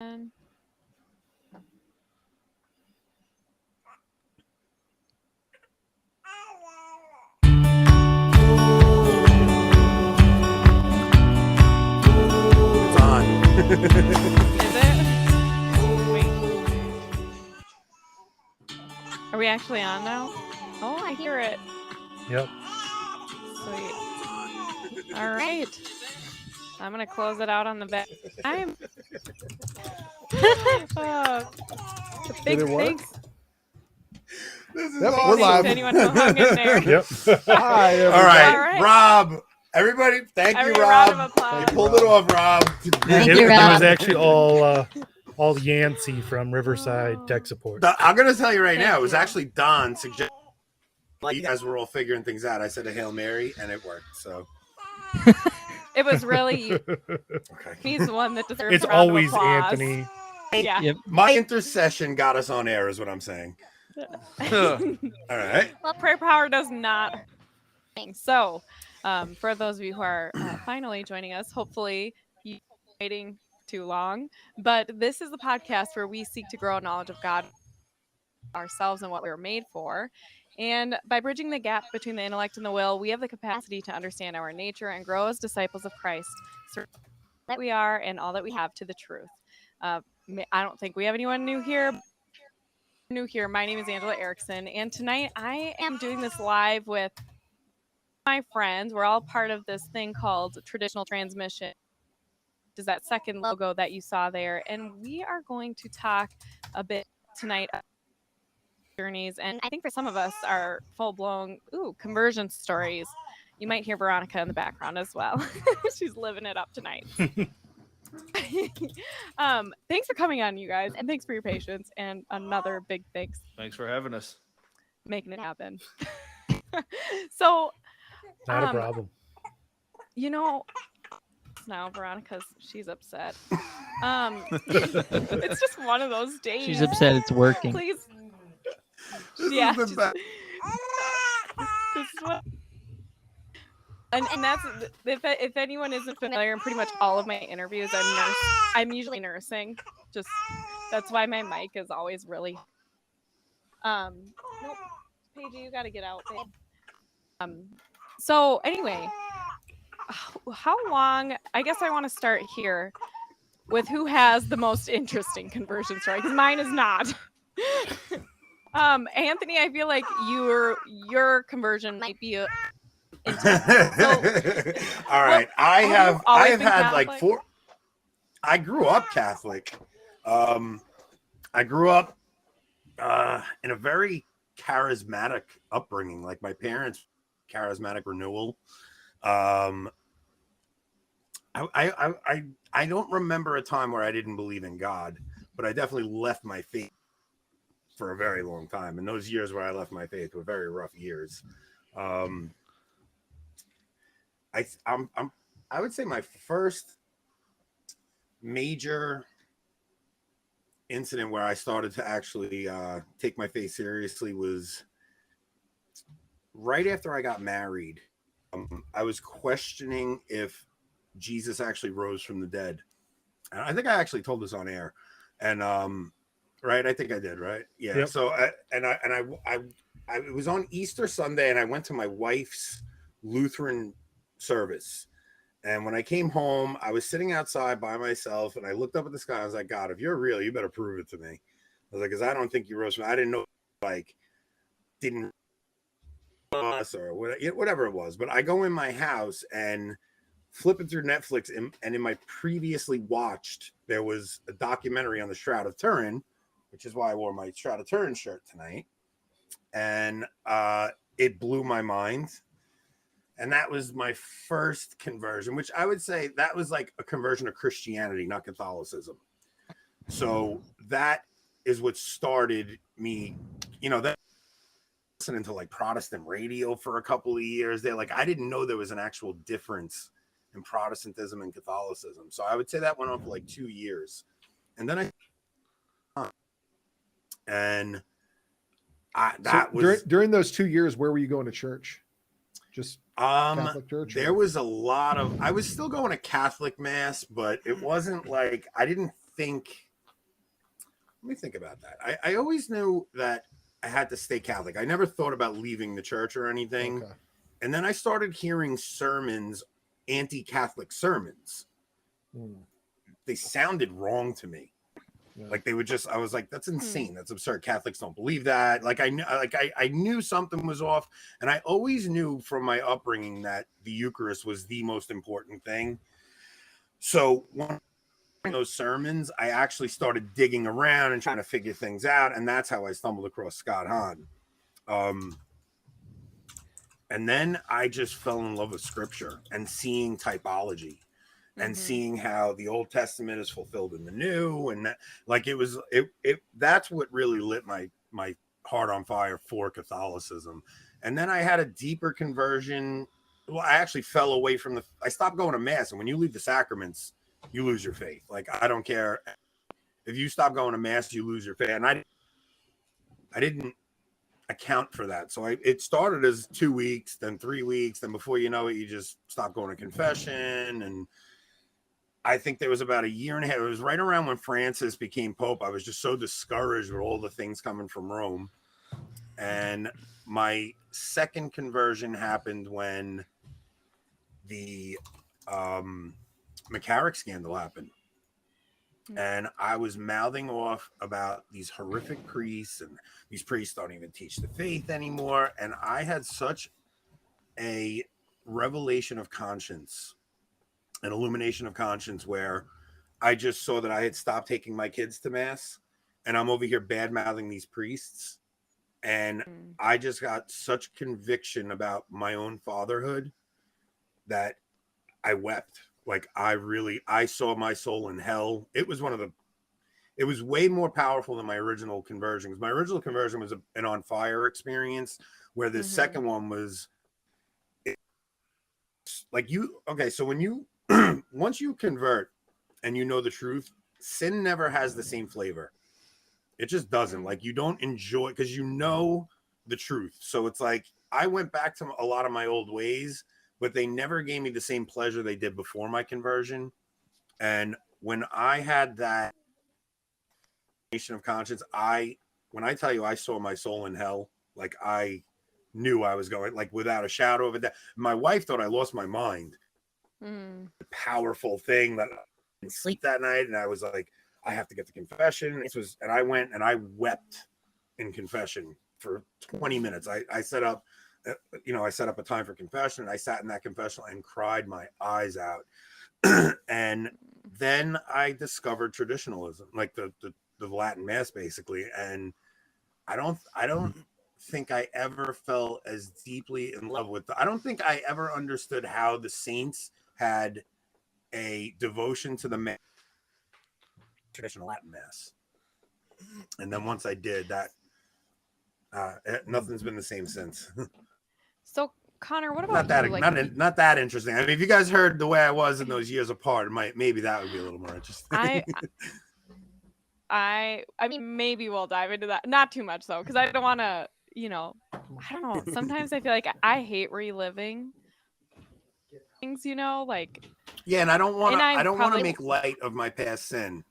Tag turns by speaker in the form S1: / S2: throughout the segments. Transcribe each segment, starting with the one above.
S1: And
S2: It's on.
S1: is it? Wait. Are we actually on now? Oh, I hear it.
S3: Yep.
S1: Sweet. All right. I'm going to close it out on the back. I'm. Big
S4: Did it work?
S1: thanks.
S2: This is
S4: Yep,
S2: awesome.
S4: we're
S1: Thanks
S4: live.
S1: to anyone who hung in there.
S3: Yep.
S4: Hi, everybody.
S2: All right,
S1: All right.
S2: Rob. Everybody, thank you,
S1: Every round of
S2: Rob.
S1: applause.
S2: You pulled it off, Rob.
S5: Thank
S3: it,
S5: you,
S3: it
S5: Rob.
S3: was actually all Yancey from Riverside Tech Support.
S2: I'm going to tell you right
S1: Thank
S2: now, it was
S1: you.
S2: actually Don suggesting, like, as we're all figuring things out, I said a Hail Mary, and it worked. So,
S1: It was really.
S2: okay.
S1: He's the one that deserves
S3: It's
S1: a round of
S3: always
S1: applause.
S3: Anthony.
S1: Yeah.
S5: Yep.
S2: My intercession got us on air, is what I'm saying. All right.
S1: Well, prayer power does not. So, for those of you who are finally joining us, hopefully you waiting too long. But this is the podcast where we seek to grow knowledge of God, ourselves, and what we were made for. And by bridging the gap between the intellect and the will, we have the capacity to understand our nature and grow as disciples of Christ, so that we are and all that we have to the truth. I don't think we have anyone new here. My name is Angela Erickson, and tonight I am doing this live with my friends. We're all part of this thing called Traditional Transmission, which is that second logo that you saw there, and we are going to talk a bit tonight about journeys, and I think for some of us are full-blown conversion stories. You might hear Veronica in the background as well. She's living it up tonight. Thanks for coming on, you guys, and thanks for your patience, and another big thanks
S6: Thanks for having us.
S1: making it happen. So
S3: Not a problem.
S1: you know, now Veronica's she's upset. It's just one of those days.
S5: She's upset it's working.
S1: Please.
S2: This
S1: Yeah,
S2: is the
S1: just-
S2: best.
S1: This is what. And that's if anyone isn't familiar, in pretty much all of my interviews, I'm usually nursing. Just that's why my mic is always really. Nope, Paige, you got to get out, babe. So anyway, how long? I guess I want to start here with who has the most interesting conversion story, because mine is not. Anthony, I feel like your conversion might be intense.
S2: All right. I
S1: you've
S2: have
S1: always
S2: had
S1: been
S2: like
S1: Catholic?
S2: 4. I grew up Catholic. I grew up in a very charismatic upbringing. Like my parents, charismatic renewal. I don't remember a time where I didn't believe in God, but I definitely left my faith for a very long time. And those years where I left my faith were very rough years. I would say my first major incident where I started to actually take my faith seriously was right after I got married. I was questioning if Jesus actually rose from the dead. And I think I actually told this on air. And right, I think I did, right? Yeah.
S3: Yep.
S2: So it was on Easter Sunday, and I went to my wife's Lutheran service. And when I came home, I was sitting outside by myself, and I looked up at the sky. I was like, God, if you're real, you better prove it to me. I was like, because I don't think you rose from. I didn't know, like, didn't us or whatever it was. But I go in my house and flipping through Netflix, and in my previously watched, there was a documentary on the Shroud of Turin, which is why I wore my Shroud of Turin shirt tonight. And it blew my mind. And that was my first conversion, which I would say that was like a conversion of Christianity, not Catholicism. So that is what started me, that listening to like Protestant radio for a couple of years there. Like I didn't know there was an actual difference in Protestantism and Catholicism. So I would say that went on for like 2 years. And then
S4: During those 2 years, where were you going to church? Just Catholic church?
S2: There was a lot of, I was still going to Catholic mass, but it wasn't like, I didn't think Let me think about that. I always knew that I had to stay Catholic. I never thought about leaving the church or anything.
S4: Okay.
S2: And then I started hearing sermons, anti-Catholic sermons. They sounded wrong to me.
S4: Yeah.
S2: Like they would just, I was like, that's insane. That's absurd. Catholics don't believe that. Like I knew something was off. And I always knew from my upbringing that the Eucharist was the most important thing. So when those sermons, I actually started digging around and trying to figure things out. And that's how I stumbled across Scott Hahn. And then I just fell in love with scripture and seeing typology. And seeing how the Old Testament is fulfilled in the New, and that, like, that's what really lit my heart on fire for Catholicism. And then I had a deeper conversion. Well, I actually fell away from I stopped going to mass, and when you leave the sacraments, you lose your faith. Like, I don't care if you stop going to mass, you lose your faith. And I didn't account for that. So it started as 2 weeks, then 3 weeks, then before you know it, you just stop going to confession. And I think there was about a year and a half. It was right around when Francis became Pope. I was just so discouraged with all the things coming from Rome. And my second conversion happened when the McCarrick scandal happened. And I was mouthing off about these horrific priests, and these priests don't even teach the faith anymore. And I had such a revelation of conscience, an illumination of conscience, where I just saw that I had stopped taking my kids to mass, and I'm over here bad mouthing these priests. And I just got such conviction about my own fatherhood that I wept. Like, I saw my soul in hell. It was way more powerful than my original conversion. Because my original conversion was an on fire experience, where the second one was like so when you once you convert and you know the truth, sin never has the same flavor. It just doesn't. Like, you don't enjoy, because you know the truth. So it's like I went back to a lot of my old ways, but they never gave me the same pleasure they did before my conversion. And when I had that nation of conscience, when I tell you I saw my soul in hell, like, I knew I was going, like, without a shadow of a doubt. My wife thought I lost my mind. The powerful thing that I didn't sleep that night, and I was like, I have to get to confession. And I went and I wept in confession for 20 minutes. I set up a time for confession, and I sat in that confessional and cried my eyes out. And then I discovered traditionalism, like the Latin Mass, basically. And I don't think I ever fell as deeply in love with I don't think I ever understood how the saints had a devotion to the traditional Latin Mass. And then once I did that, nothing's been the same since.
S1: So, Connor, what
S2: not
S1: about
S2: that
S1: you?
S2: Not that interesting. I mean, if you guys heard the way I was in those years apart, maybe that would be a little more interesting.
S1: I mean, maybe we'll dive into that. Not too much though, because I don't want to. I don't know. Sometimes I feel like I hate reliving things. Like.
S2: Yeah, and I don't want to make light of my past sin.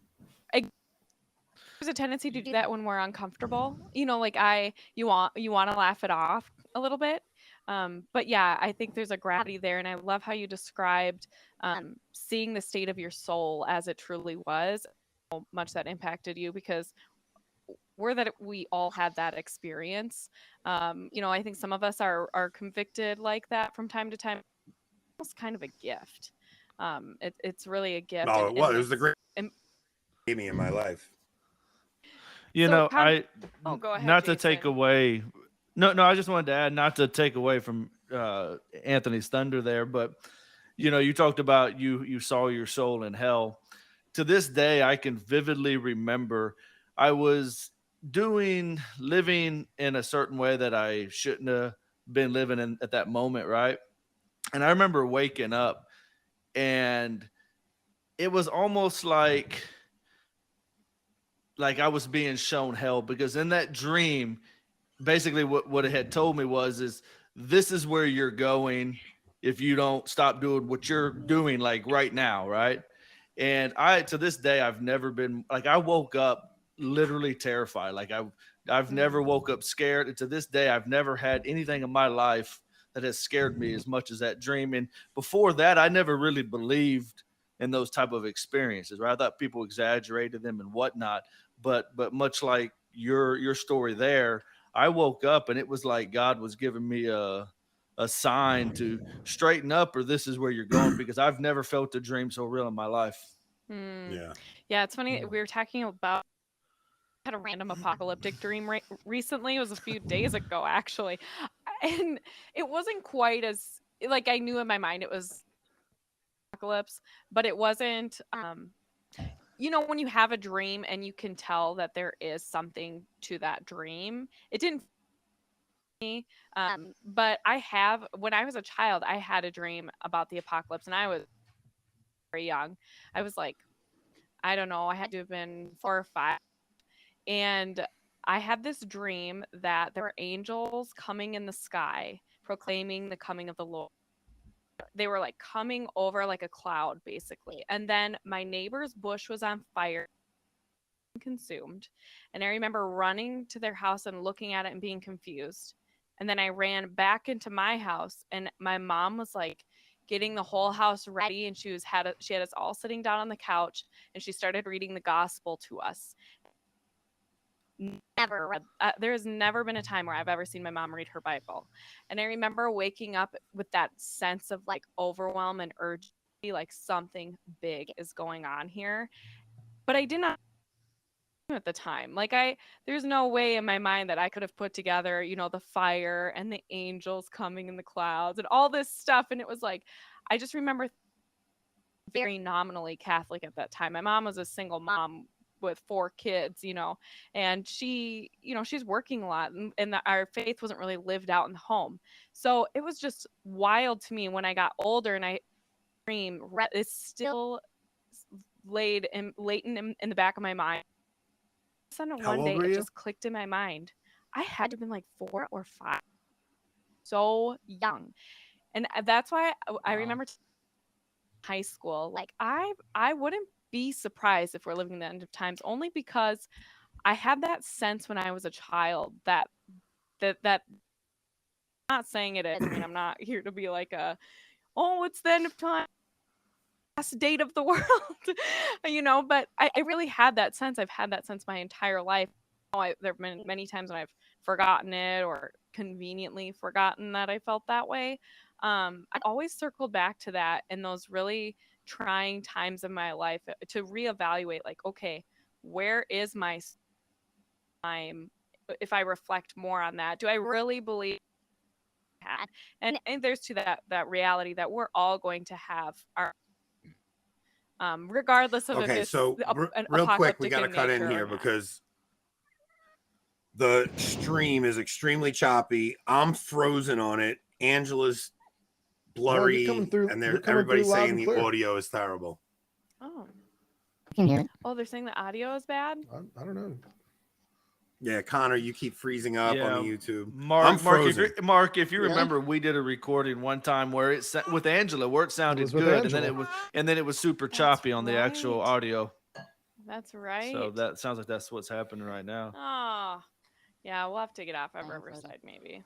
S1: There's a tendency to do that when we're uncomfortable. Like you want to laugh it off a little bit. But yeah, I think there's a gravity there, and I love how you described seeing the state of your soul as it truly was, how much that impacted you, because we all had that experience. I think some of us are convicted like that from time to time. It's kind of a gift. It's really a gift.
S2: Oh, it was the great gave me in my life.
S1: Go ahead,
S5: not
S1: Jason.
S5: to take away. No, I just wanted to add, not to take away from Anthony's thunder there, but you talked about you saw your soul in hell. To this day, I can vividly remember I was living in a certain way that I shouldn't have been living in at that moment, right? And I remember waking up, and it was almost like I was being shown hell, because in that dream, basically what it had told me is this is where you're going if you don't stop doing what you're doing, like right now, right? And to this day, I've never been, like, I woke up literally terrified. Like I've never woke up scared. And to this day, I've never had anything in my life that has scared me as much as that dream. And before that, I never really believed in those type of experiences, right? I thought people exaggerated them and whatnot. But much like your story there, I woke up and it was like God was giving me a sign to straighten up, or this is where you're going, because I've never felt a dream so real in my life.
S2: Yeah.
S1: Yeah, it's funny. We were talking about had a random apocalyptic dream recently. It was a few days ago, actually, and it wasn't quite as like I knew in my mind it was apocalypse, but it wasn't. You know, when you have a dream and you can tell that there is something to that dream, it didn't. But I have when I was a child, I had a dream about the apocalypse, and I was very young. I was like, I don't know, I had to have been 4 or 5. And I had this dream that there were angels coming in the sky proclaiming the coming of the Lord. They were like coming over like a cloud, basically. And then my neighbor's bush was on fire, consumed. And I remember running to their house and looking at it and being confused. And then I ran back into my house, and my mom was like getting the whole house ready, and she had us all sitting down on the couch, and she started reading the gospel to us. Never read there has never been a time where I've ever seen my mom read her Bible. And I remember waking up with that sense of like overwhelm and urgency, like something big is going on here. But I did not at the time. Like there's no way in my mind that I could have put together, you know, the fire and the angels coming in the clouds and all this stuff. And it was like I just remember very nominally Catholic at that time. My mom was a single mom with 4 kids, you know, and she, you know, she's working a lot, and our faith wasn't really lived out in the home. So it was just wild to me when I got older, and I dream it's still latent in the back of my mind. Suddenly
S2: How
S1: one day
S2: old were
S1: it
S2: you?
S1: just clicked in my mind. I had to have been like 4 or 5, so young, and that's why I remember high school. Like I wouldn't be surprised if we're living the end of times, only because I had that sense when I was a child that I'm not saying it is. I mean, I'm not here to be like oh, it's the end of time, last date of the world, you know, but I really had that sense. I've had that sense my entire life. There have been many times when I've forgotten it or conveniently forgotten that I felt that way. I always circled back to that in those really trying times of my life to reevaluate, like, okay, where is my time? If I reflect more on that, do I really believe that? And there's to that reality that we're all going to have our regardless of if
S2: Okay,
S1: it's
S2: so
S1: an
S2: real quick, we
S1: apocalyptic
S2: got to
S1: in
S2: cut in
S1: nature or
S2: here
S1: not.
S2: because the stream is extremely choppy. I'm frozen on it. Angela's blurry,
S4: you're coming through.
S2: and
S4: You're coming
S2: everybody's
S4: through loud
S2: saying
S4: and
S2: the
S4: clear.
S2: audio is terrible.
S1: Oh.
S6: I can hear it.
S1: Oh, they're saying the audio is bad?
S4: I don't know.
S2: Yeah, Connor, you keep freezing up
S5: Yeah,
S2: on the YouTube.
S5: Mark,
S2: I'm frozen.
S5: Mark, if you
S6: Really?
S5: remember, we did a recording one time where with Angela, where it sounded
S4: was with
S5: good,
S4: Angela.
S5: and then it was super
S1: That's
S5: choppy on the actual
S1: right.
S5: audio.
S1: That's right.
S5: So that sounds like that's what's happening right now.
S1: Oh. Yeah, we'll have to get off of Riverside maybe.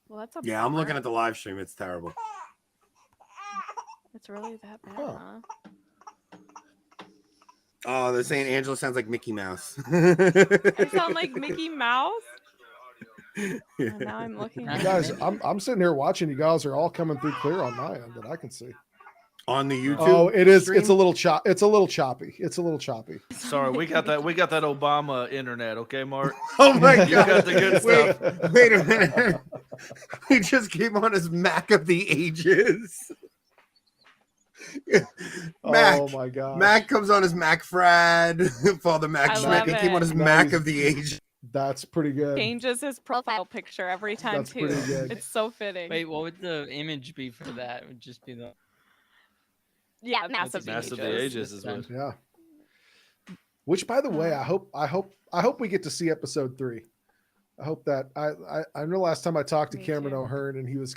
S1: Well, that's a
S2: Yeah, I'm
S1: bummer.
S2: looking at the live stream. It's terrible.
S1: It's really that bad,
S4: Oh.
S1: huh?
S2: Oh, they're saying Angela sounds like Mickey Mouse.
S1: I sound like Mickey Mouse? And now I'm looking
S4: You
S1: at
S4: guys,
S1: it.
S4: I'm sitting here watching. You guys are all coming through clear on my end that I can see.
S2: On the YouTube.
S4: Oh, it is.
S2: stream?
S4: It's a little It's a little choppy. It's a little choppy.
S5: Sorry, we got that Obama internet, okay, Mark?
S2: Oh my
S5: You
S2: god!
S5: got the good
S2: wait,
S5: stuff.
S2: wait a minute. We just came on his Mac of the Ages. Mac.
S4: Oh my god.
S2: Mac comes on his Mac Frad. Father Mac
S1: I
S2: Schmidt.
S1: love
S2: He came on his
S1: it.
S2: Mac
S4: Nice.
S2: of the Age.
S4: That's pretty good.
S1: Changes his profile picture every time
S4: That's
S1: too.
S4: pretty good.
S1: It's so fitting.
S6: Wait, what would the image be for that? It would just be the
S1: Yeah, massive
S5: Massive
S1: ages.
S5: the Ages is what.
S4: Yeah. Which, by the way, I hope we get to see episode 3. I hope that I know last time I talked to
S1: Me
S4: Cameron
S1: too.
S4: O'Hearn and he was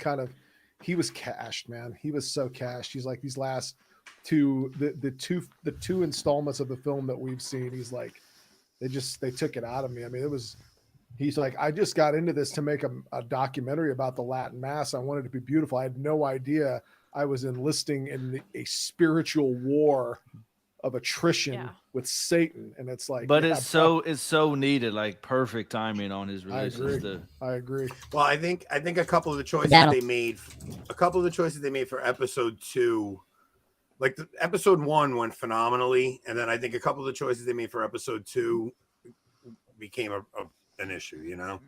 S4: cashed, man. He was so cashed. He's like, these last to the two installments of the film that we've seen, he's like, they took it out of me. I mean, he's like, I just got into this to make a documentary about the Latin Mass. I wanted it to be beautiful. I had no idea I was enlisting in a spiritual war of attrition with Satan. And it's like,
S5: but it's so needed, like perfect timing on his release.
S4: I agree.
S2: Well, I think a couple of the choices they made for episode 2, like episode 1 went phenomenally, and then I think a couple of the choices they made for episode 2 became an issue, you know.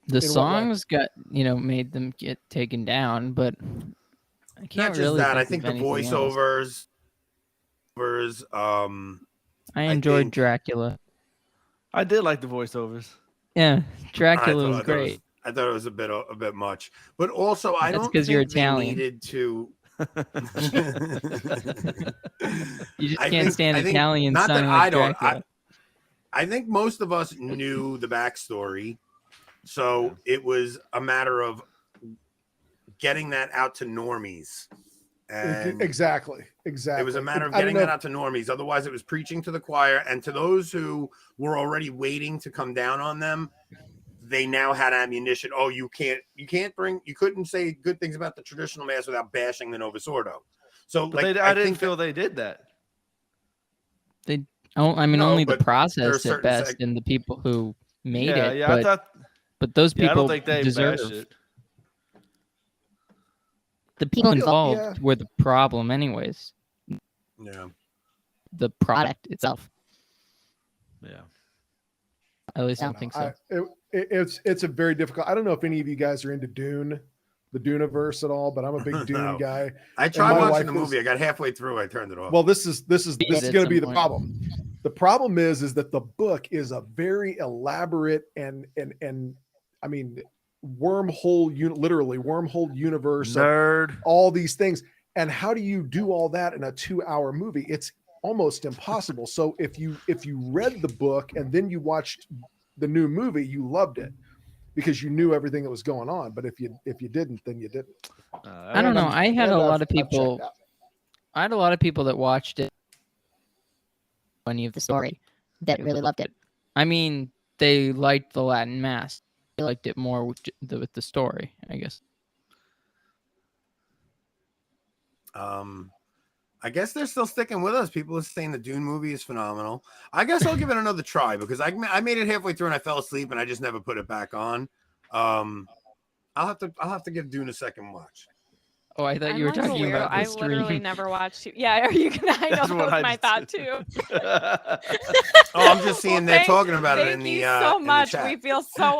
S7: The songs made them get taken down, but I can't
S2: Not just
S7: really
S2: that.
S7: think
S2: I think the voiceovers.
S7: I enjoyed Dracula.
S5: I did like the voiceovers.
S7: Yeah, Dracula was great.
S2: I thought it was a bit much, but also I don't
S7: because you're
S2: think they
S7: Italian.
S2: needed to.
S7: You just can't stand Italian
S2: not
S7: sounding
S2: that
S7: like
S2: I don't.
S7: Dracula.
S2: I think most of us knew the backstory, so it was a matter of getting that out to normies. And
S4: Exactly.
S2: it was a matter of getting that out to normies. Otherwise, it was preaching to the choir, and to those who were already waiting to come down on them, they now had ammunition. Oh, you couldn't say good things about the traditional mass without bashing the Novus Ordo. So,
S5: but I didn't feel they did that.
S7: Only the process at best, and the people who made it.
S5: Yeah,
S7: but those people
S5: I don't think they
S7: deserve
S5: it.
S7: The people involved were the problem, anyways.
S2: Yeah.
S7: The product itself.
S5: Yeah.
S7: At least I don't think so.
S4: It's a very difficult. I don't know if any of you guys are into Dune, the Duneverse at all, but I'm a big Dune guy.
S2: I tried watching the movie. I got halfway through. I turned it off.
S4: Well, this is going to be the problem. The problem is that the book is a very elaborate and I mean, literally wormhole universe,
S5: nerd,
S4: all these things. And how do you do all that in a 2-hour movie? It's almost impossible. So if you read the book and then you watched the new movie, you loved it because you knew everything that was going on. But if you didn't, then you didn't.
S7: I don't know. I had a lot of people that watched it, any of the story, that really loved it. I mean, they liked the Latin Mass. They liked it more with the story, I guess.
S2: I guess they're still sticking with us. People are saying the Dune movie is phenomenal. I guess I'll give it another try because I made it halfway through and I fell asleep and I just never put it back on. I'll have to give Dune a second watch.
S7: Oh, I thought you were talking about the stream.
S1: I literally never watched it. Yeah, are you gonna? I know that was my thought too.
S2: I'm just seeing they're talking about it in the
S1: so much.
S2: In the chat.
S1: We feel so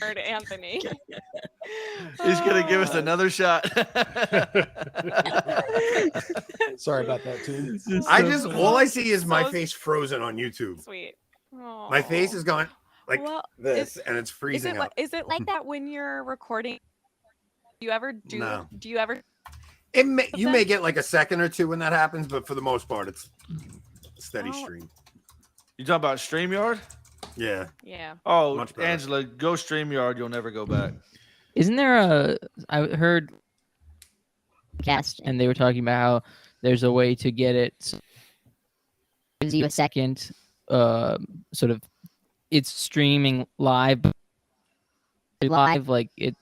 S1: honored, Anthony.
S5: He's gonna give us another shot.
S4: Sorry about that, too.
S2: All I see is my face frozen on YouTube.
S1: Sweet. Aww.
S2: My face is going like this, and it's freezing up.
S1: Is it like that when you're recording? Do you ever do?
S2: No.
S1: Do you ever?
S2: You may get like a second or two when that happens, but for the most part, it's a steady stream.
S5: You talking about StreamYard?
S2: Yeah.
S1: Yeah.
S5: Oh, Angela, go StreamYard. You'll never go back.
S7: Isn't there I heard cast, and they were talking about how there's a way to get it. Gives you a second, sort of, it's streaming live, like it.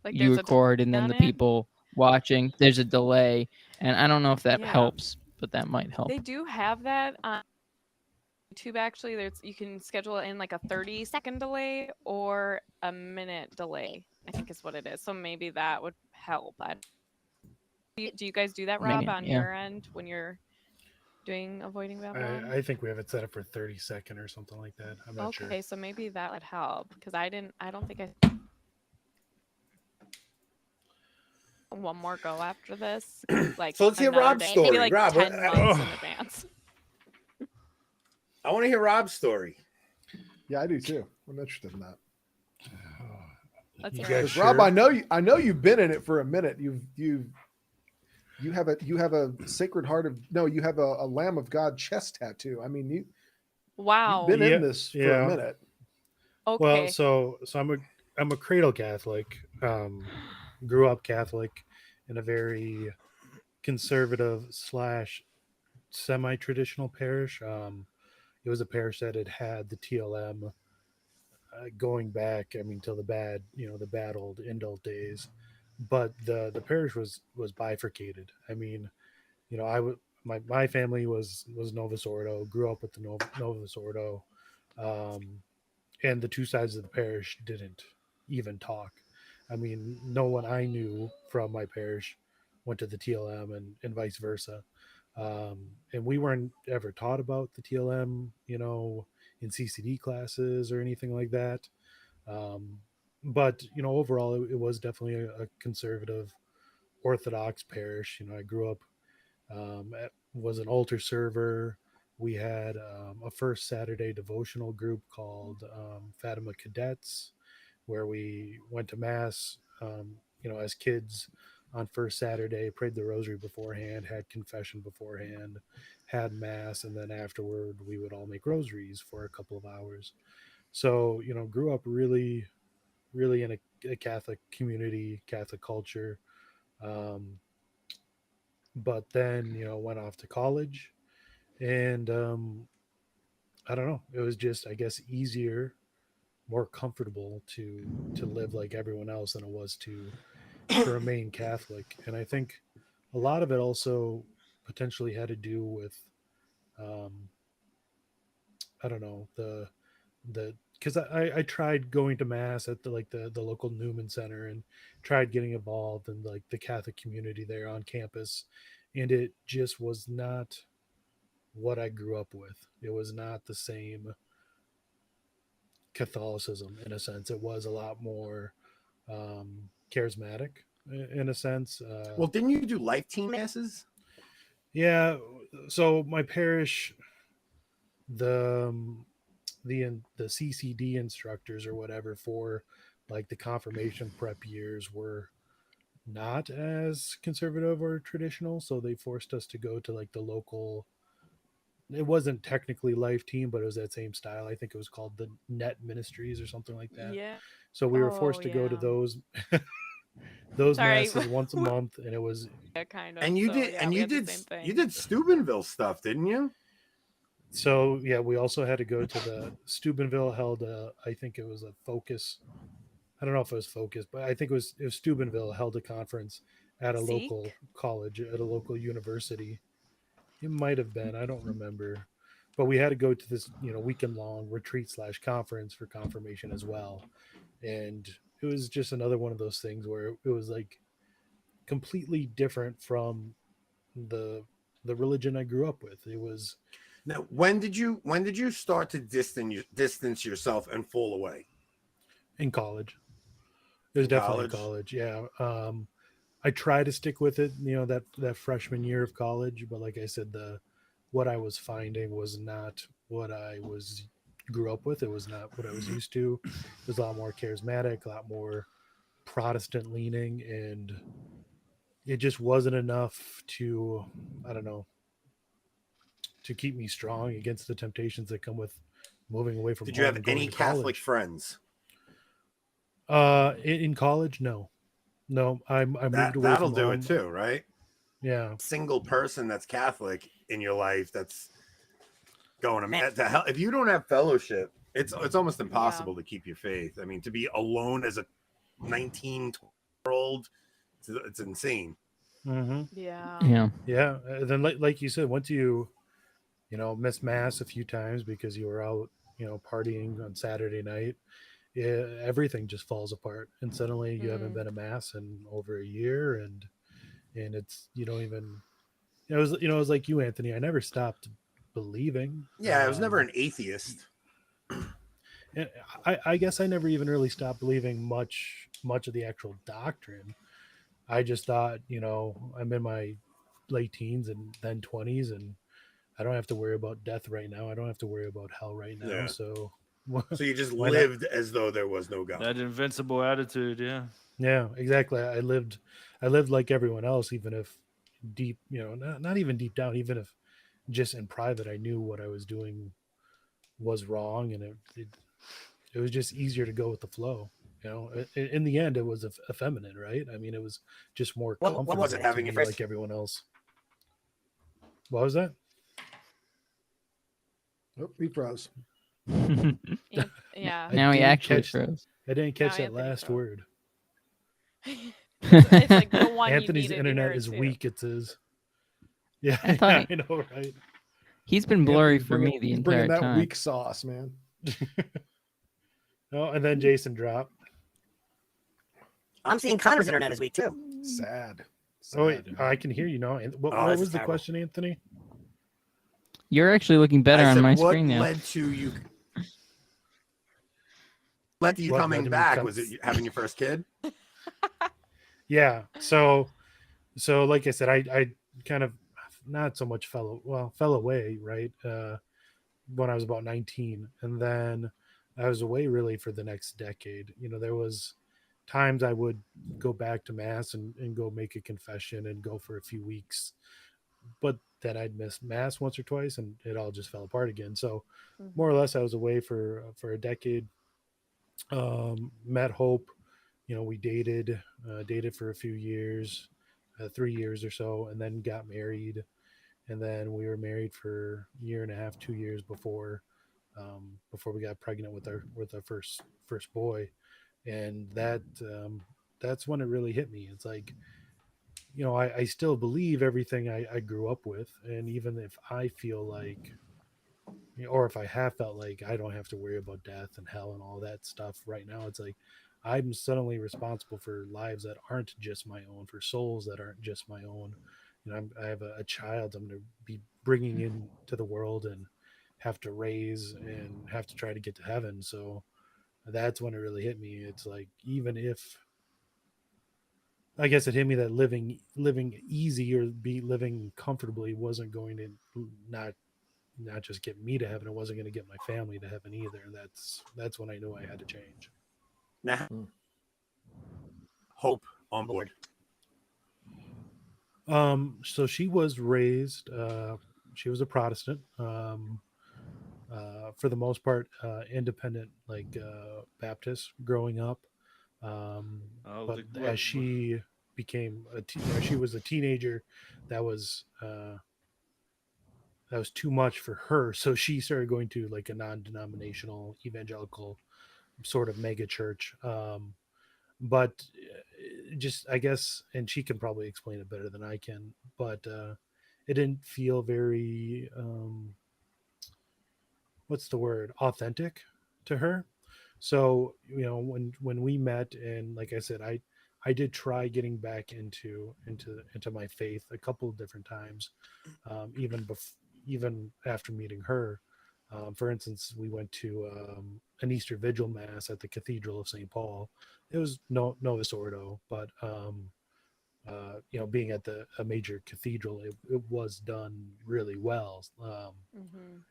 S1: Like
S7: you record and then the people watching. There's a delay, and I don't know if that helps, but that might help.
S1: They do have that on YouTube. Actually, you can schedule it in like a 30-second delay or a minute delay. I think is what it is. So maybe that would help. Do you guys do that, Rob, on your end when you're doing Avoiding Babylon?
S3: I think we have it set up for 30-second or something like that. I'm not sure.
S1: Okay, so maybe that would help because I don't think I. One more go after this. Like,
S2: so let's hear Rob's story.
S1: Maybe like
S2: Rob,
S1: 10 months in advance.
S2: I want to hear Rob's story.
S4: Yeah, I do too. I'm interested in that.
S1: Let's hear it.
S4: Rob, I know you've been in it for a minute. You have a Sacred Heart of you have a Lamb of God chest tattoo. I mean, you've been in this for a minute.
S1: Okay.
S3: Well, so I'm a cradle Catholic. Grew up Catholic in a very conservative slash semi-traditional parish. It was a parish that had had the TLM going back. I mean, till the bad old indult days. But the parish was bifurcated. I mean, I would my family was Novus Ordo, grew up with the Novus Ordo, um, and the two sides of the parish didn't even talk. I mean, no one I knew from my parish went to the TLM, and vice versa. And we weren't ever taught about the TLM, in CCD classes or anything like that. Um, but overall, it was definitely a conservative, Orthodox parish. I grew up, was an altar server. We had a first Saturday devotional group called Fatima Cadets, where we went to mass, as kids on first Saturday, prayed the rosary beforehand, had confession beforehand, had mass, and then afterward we would all make rosaries for a couple of hours. So, grew up really, really in a Catholic community, Catholic culture. Um, but then, went off to college, and I don't know, it was just, I guess, easier, more comfortable to live like everyone else than it was to remain Catholic. And I think a lot of it also potentially had to do with, um, I don't know, the because I tried going to mass at the local Newman Center, and tried getting involved in like the Catholic community there on campus, and it just was not what I grew up with. It was not the same Catholicism in a sense. It was a lot more charismatic in a sense.
S2: Well, didn't you do life team masses?
S3: Yeah. So my parish, the the CCD instructors or whatever for like the confirmation prep years were not as conservative or traditional, so they forced us to go to like the local. It wasn't technically life team, but it was that same style. I think it was called the Net Ministries or something like that.
S1: Yeah.
S3: So we were
S1: Oh,
S3: forced to go to
S1: yeah.
S3: those
S1: Sorry.
S3: masses once a month, and it was
S1: Yeah, kind of.
S2: And you
S1: So,
S2: did,
S1: yeah,
S2: and
S1: we
S2: you
S1: had the
S2: did,
S1: same thing.
S2: you did Steubenville stuff, didn't you?
S3: so yeah. We also had to go to the Steubenville held I think it was a focus. I don't know if it was focus, but I think it was Steubenville held a conference at a local
S1: Seek?
S3: college, at a local university. It might have been, I don't remember, but we had to go to this weekend long retreat slash conference for confirmation as well. And it was just another one of those things where it was like completely different from the the religion I grew up with. It was
S2: Now, when did you start to distance yourself and fall away?
S3: in college. It was
S2: In
S3: definitely in
S2: college?
S3: college. Yeah. I try to stick with it, that freshman year of college, but like I said, the what I was finding was not what I was grew up with. It was not what I was used to. It was a lot more charismatic, a lot more Protestant leaning, and it just wasn't enough to, I don't know, to keep me strong against the temptations that come with moving away from
S2: Did you
S3: home
S2: have
S3: and going
S2: any
S3: to
S2: Catholic
S3: college.
S2: friends?
S3: In college, no. No, I moved away
S2: That'll
S3: from
S2: do it
S3: home.
S2: too, right?
S3: Yeah.
S2: Single person that's Catholic in your life that's going to hell. If you don't have fellowship, it's almost impossible to keep your faith. I mean, to be alone as a 19-year-old, it's insane.
S3: Mm-hmm.
S1: Yeah.
S7: Yeah.
S3: Yeah. Then, like you said, once you miss mass a few times because you were out, partying on Saturday night, yeah, everything just falls apart, and suddenly you haven't been to mass in over a year, and it's you don't even. It was like you, Anthony. I never stopped believing.
S2: Yeah, I was never an atheist.
S3: And I guess I never even really stopped believing much of the actual doctrine. I just thought, I'm in my late teens and then 20s, and I don't have to worry about death right now. I don't have to worry about hell right now.
S2: Yeah.
S3: So
S2: So you just
S3: why not?
S2: lived as though there was no God.
S5: That invincible attitude, yeah.
S3: Yeah, exactly. I lived like everyone else, even if deep, not even deep down, even if just in private, I knew what I was doing was wrong, and it was just easier to go with the flow. In the end, it was effeminate, right? I mean, it was just more
S2: What
S3: comfortable
S2: was it,
S3: to
S2: having
S3: be
S2: a
S3: like everyone else. What was that?
S4: Oh, he froze.
S1: Yeah.
S7: Now he
S3: didn't
S7: actually
S3: catch-
S7: froze.
S3: I didn't catch
S1: Now
S3: that
S1: Anthony
S3: last
S1: froze.
S3: word.
S1: It's like the one
S3: Anthony's
S1: you needed.
S3: internet
S1: He
S3: is
S1: heard, too.
S3: weak. It says. Yeah,
S7: I thought
S3: I know, right?
S7: He's been blurry
S4: Anthony's
S7: for me the
S4: he's
S7: entire
S4: bringing that
S7: time.
S4: weak sauce, man.
S3: Oh, and then Jason dropped.
S8: I'm seeing Connor's internet is weak too.
S4: Sad.
S3: Oh wait,
S4: Sad.
S3: I can hear you now. What
S2: that's
S3: was the
S2: terrible.
S3: question, Anthony?
S7: You're actually looking better
S2: I
S7: on
S2: said,
S7: my
S2: what
S7: screen now.
S2: led to you? Led to you
S3: What led
S2: coming
S3: to me
S2: back?
S3: com-
S2: Was it having your first kid?
S3: Yeah. So like I said, I kind of not so much fell away, right? When I was about 19, and then I was away really for the next decade. You know, there was times I would go back to mass and go make a confession and go for a few weeks, but then I'd miss mass once or twice and it all just fell apart again. So more or less I was away for a decade. Met Hope, you know, we dated for a few years, 3 years or so, and then got married. And then we were married for a year and a half, 2 years before we got pregnant with our first boy. And that's when it really hit me. It's like, you know, I still believe everything I grew up with, and even if I feel like, you know, or if I have felt like I don't have to worry about death and hell and all that stuff right now, it's like I'm suddenly responsible for lives that aren't just my own, for souls that aren't just my own. You know, I have a child I'm going to be bringing into the world and have to raise and have to try to get to heaven. So that's when it really hit me. It's like, even if, I guess it hit me that living easy or be living comfortably wasn't going to not just get me to heaven, it wasn't going to get my family to heaven either. And that's when I knew I had to change.
S2: Now, Hope on board.
S3: So she was raised, she was a Protestant, for the most part, independent, like Baptist growing up. But as she became as she was a teenager, that was too much for her. So she started going to like a non-denominational evangelical sort of mega church. But just, I guess, and she can probably explain it better than I can, but it didn't feel very what's the word, authentic to her. So, you know, when we met, and like I said, I did try getting back into my faith a couple of different times, even after meeting her. For instance, we went to an Easter Vigil Mass at the Cathedral of St. Paul. It was Novus Ordo, but you know, being at a major cathedral, it was done really well.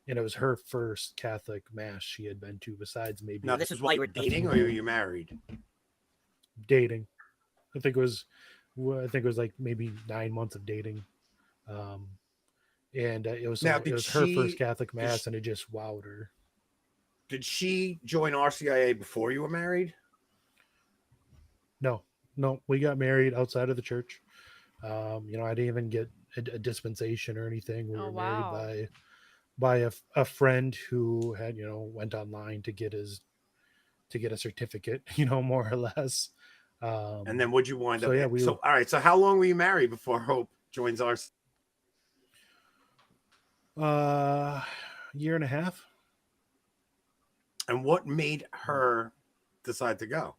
S3: And it was her first Catholic Mass she had been to, besides maybe.
S2: Now, this is why you were dating, or were you married?
S3: Dating. I think it was like maybe 9 months of dating. And it was
S2: Now,
S3: it was her first Catholic Mass, and it just wowed her.
S2: Did she join RCIA before you were married?
S3: No, we got married outside of the church. You know, I didn't even get a dispensation or anything. We were married by a friend who had, you know, went online to get a certificate, you know, more or less.
S2: And then would you wind up?
S3: Yeah,
S2: all right. So how long were you married before Hope joins our?
S3: Year and a half.
S2: And what made her decide to go?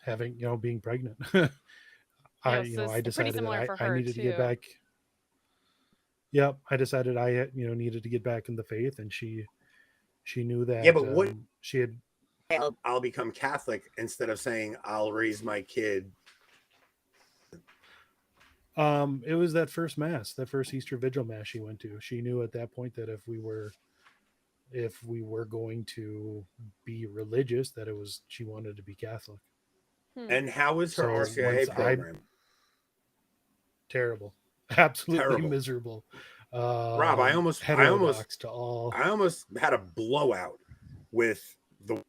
S3: Having, you know, being pregnant.
S1: Yeah,
S3: I decided that I needed to get
S1: too.
S3: back. Yep, I decided I, you know, needed to get back in the faith, and she knew that.
S2: Yeah, but what
S3: she had.
S2: I'll become Catholic instead of saying I'll raise my kid.
S3: It was that first Mass, that first Easter Vigil Mass she went to. She knew at that point that if we were going to be religious, that she wanted to be Catholic.
S2: And how was her RCIA program?
S3: Terrible, absolutely
S2: Terrible.
S3: Miserable.
S2: Rob, I almost had a blowout with the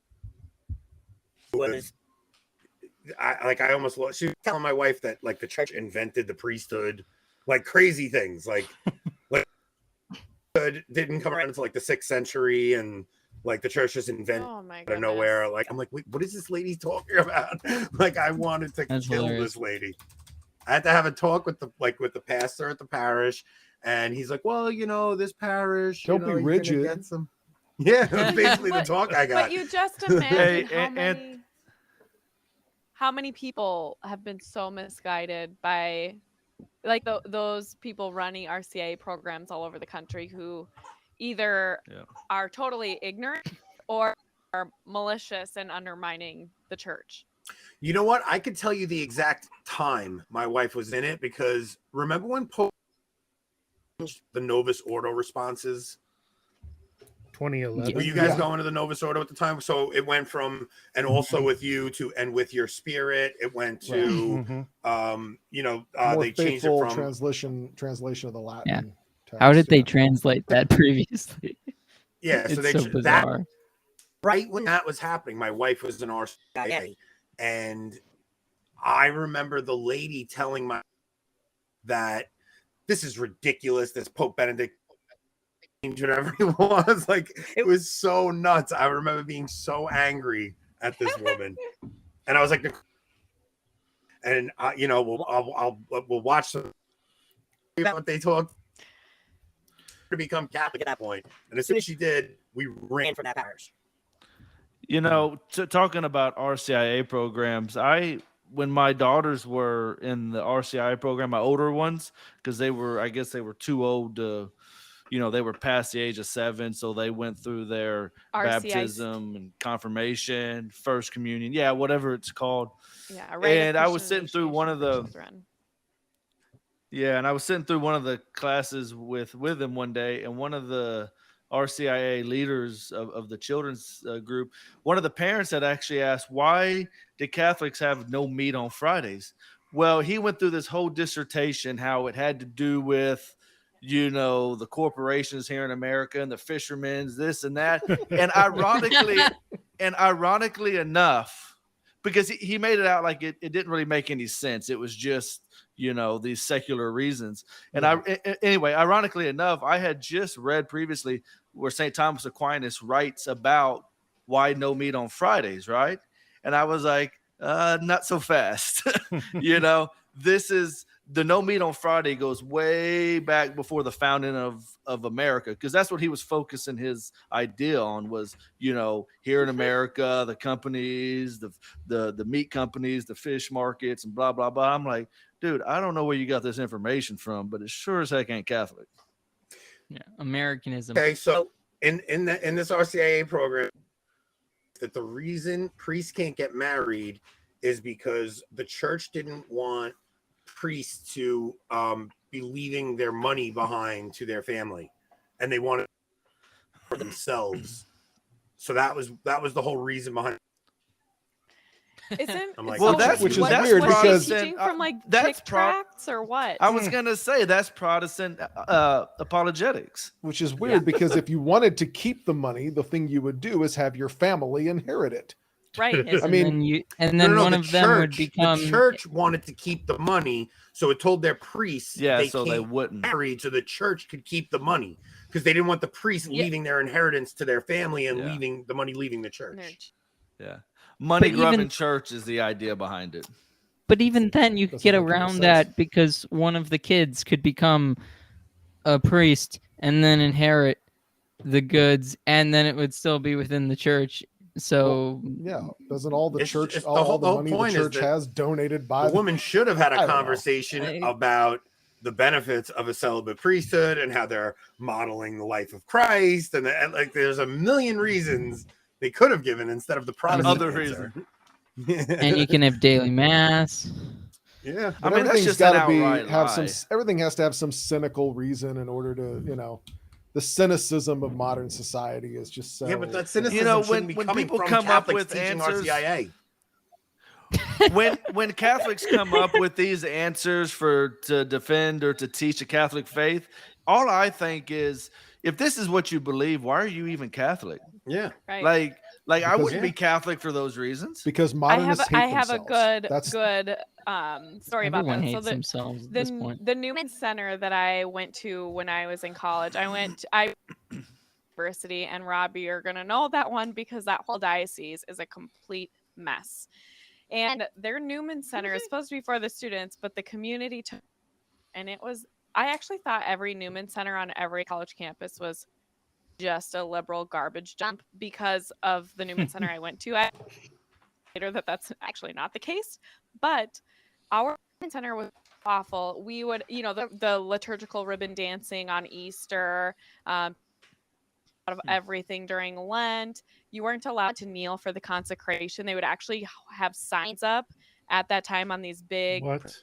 S2: I almost lost. She was telling my wife that like the church invented the priesthood, like crazy things, like didn't come around until like the 6th century, and like the church just invented out of nowhere. Like I'm like, wait, what is this lady talking about? Like I wanted to kill this lady. I had to have a talk with the pastor at the parish, and he's like, well, this parish,
S4: don't be rigid.
S2: Get some... Yeah, that's basically the talk I got.
S1: But you just imagine how many people have been so misguided by like those people running RCIA programs all over the country who either are totally ignorant or are malicious and undermining the church.
S2: You know what? I could tell you the exact time my wife was in it, because remember when Pope the Novus Ordo responses?
S3: 2011.
S2: Were you guys going to the Novus Ordo at the time? So it went from "and also with you" to "and with your spirit." It went to they changed it from
S4: translation of the Latin.
S7: Yeah.
S4: Text,
S7: How did they translate that previously?
S2: Yeah, so
S7: it's so bizarre.
S2: That right when that was happening, my wife was in RCIA, and I remember the lady telling that this is ridiculous. This Pope Benedict, whatever he was, like it was so nuts. I remember being so angry at this woman, and I was like, and we'll watch some what they talk to become Catholic at that point. And as soon as she did, we ran from that parish.
S5: Talking about RCIA programs, when my daughters were in the RCIA program, my older ones, because they were too old to, they were past the age of 7, so they went through their baptism and confirmation, first communion, whatever it's called.
S1: Yeah,
S5: and I was sitting through one of the classes with them one day, and one of the RCIA leaders of the children's group, one of the parents had actually asked, why did Catholics have no meat on Fridays? Well, he went through this whole dissertation, how it had to do with, the corporations here in America and the fishermen's, this and that. And ironically enough, because he made it out like it didn't really make any sense. It was just, these secular reasons. And anyway, ironically enough, I had just read previously where St. Thomas Aquinas writes about why no meat on Fridays, right? And I was like, not so fast. This is the no meat on Friday goes way back before the founding of America, because that's what he was focusing his idea on was, here in America, the companies, the meat companies, the fish markets, and blah, blah, blah. I'm like, dude, I don't know where you got this information from, but it sure as heck ain't Catholic.
S7: Yeah, Americanism.
S2: Okay, so in this RCIA program, that the reason priests can't get married is because the church didn't want priests to be leaving their money behind to their family, and they wanted for themselves. So that was the whole reason behind it.
S1: I'm
S2: like,
S5: that's
S4: weird because
S1: from like that's tracts or what?
S5: I was gonna say that's Protestant apologetics,
S4: which is weird because if you wanted to keep the money, the thing you would do is have your family inherit it.
S1: Right.
S4: I mean,
S7: one of them would become.
S2: The church wanted to keep the money, so it told their priests
S5: they wouldn't
S2: marry, so the church could keep the money, because they didn't want the priests leaving their inheritance to their family and leaving the money leaving the church.
S5: Yeah, money grubbing church is the idea behind it.
S7: But even then, you could get around that because one of the kids could become a priest and then inherit the goods, and then it would still be within the church. So
S4: doesn't all the church, all the money the church has donated by
S2: the woman should have had a conversation about the benefits of a celibate priesthood and how they're modeling the life of Christ, and like there's a million reasons they could have given instead of the Protestant
S5: other reason.
S7: And you can have daily mass.
S2: Yeah,
S4: but everything's got to everything has to have some cynical reason in order to the cynicism of modern society is just so.
S2: Yeah, but that cynicism
S5: when people come up with answers,
S2: RCIA.
S5: when Catholics come up with these answers to defend or to teach the Catholic faith, all I think is, if this is what you believe, why are you even Catholic?
S2: Yeah,
S1: right.
S5: Like I
S4: Because-
S5: wouldn't be Catholic for those reasons.
S4: Because
S1: I
S4: modernists
S1: have
S4: hate
S1: a
S4: themselves.
S1: good story about
S7: Everyone
S1: that.
S7: hates
S1: So
S7: themselves at this
S1: the
S7: point.
S1: the Newman Center that I went to when I was in college, I university, and Robbie, you're gonna know that one because that whole diocese is a complete mess. And their Newman Center is supposed to be for the students, but the community took, and it was. I actually thought every Newman Center on every college campus was just a liberal garbage dump because of the Newman Center I went to. I later that that's actually not the case, but our Newman Center was awful. We would, the liturgical ribbon dancing on Easter, out of everything during Lent. You weren't allowed to kneel for the consecration. They would actually have signs up at that time on these big
S3: What?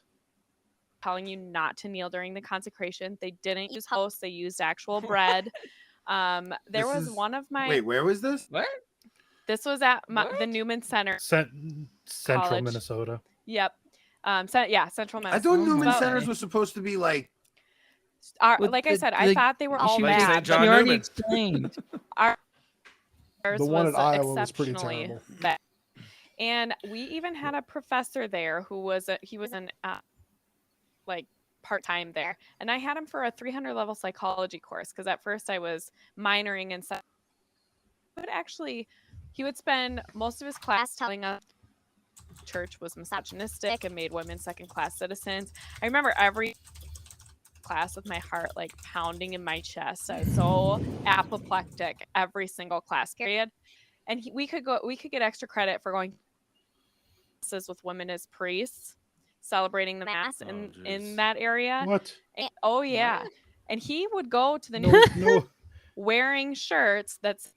S1: telling you not to kneel during the consecration. They didn't use hosts, they used actual bread. There
S2: This
S1: was
S2: is-
S1: one of my
S2: Wait, where was this?
S6: What?
S1: this was at the
S6: What?
S1: Newman Center.
S3: Central
S1: College.
S3: Minnesota.
S1: Yep. Central
S2: I
S1: Minnesota.
S2: thought
S7: Oh
S2: Newman
S7: my
S2: Centers
S7: God.
S2: were supposed to be like.
S7: Well,
S1: Like I
S7: the-
S1: said, I
S7: the-
S1: thought they were all
S7: she
S5: Like St.
S1: bad.
S5: John
S7: She already
S5: Newman.
S7: explained.
S1: Ours
S4: The one
S1: was
S4: at Iowa was pretty
S1: exceptionally
S4: terrible.
S1: bad. And we even had a professor there who was an like part-time there, and I had him for a 300 level psychology course because at first I was minoring in but actually he would spend most of his class telling us church was misogynistic and made women second-class citizens. I remember every class with my heart like pounding in my chest. I was so apoplectic every single class period, and we could get extra credit for going classes with women as priests celebrating the mass in
S5: jeez.
S1: that area.
S3: What?
S1: Oh yeah. And he would go to the
S3: No, no.
S1: wearing shirts that's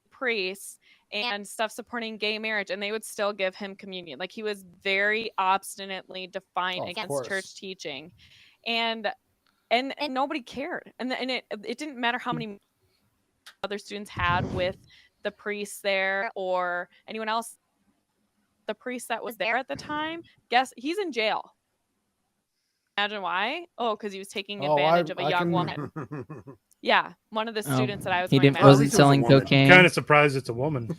S1: priests and stuff supporting gay marriage, and they would still give him communion. Like he was very obstinately defiant
S4: Of
S1: against
S4: course.
S1: church teaching, and nobody cared, and it didn't matter how many other students had with the priests there or anyone else. The priest that was there at the time, guess he's in jail. Imagine why? Oh, because he was taking advantage of a young woman. Yeah, one of the students that I was
S7: He
S1: going
S7: didn't
S1: to my
S2: At least
S7: wasn't
S2: it was a
S7: selling
S2: woman.
S7: cocaine.
S3: Kind of surprised it's a woman.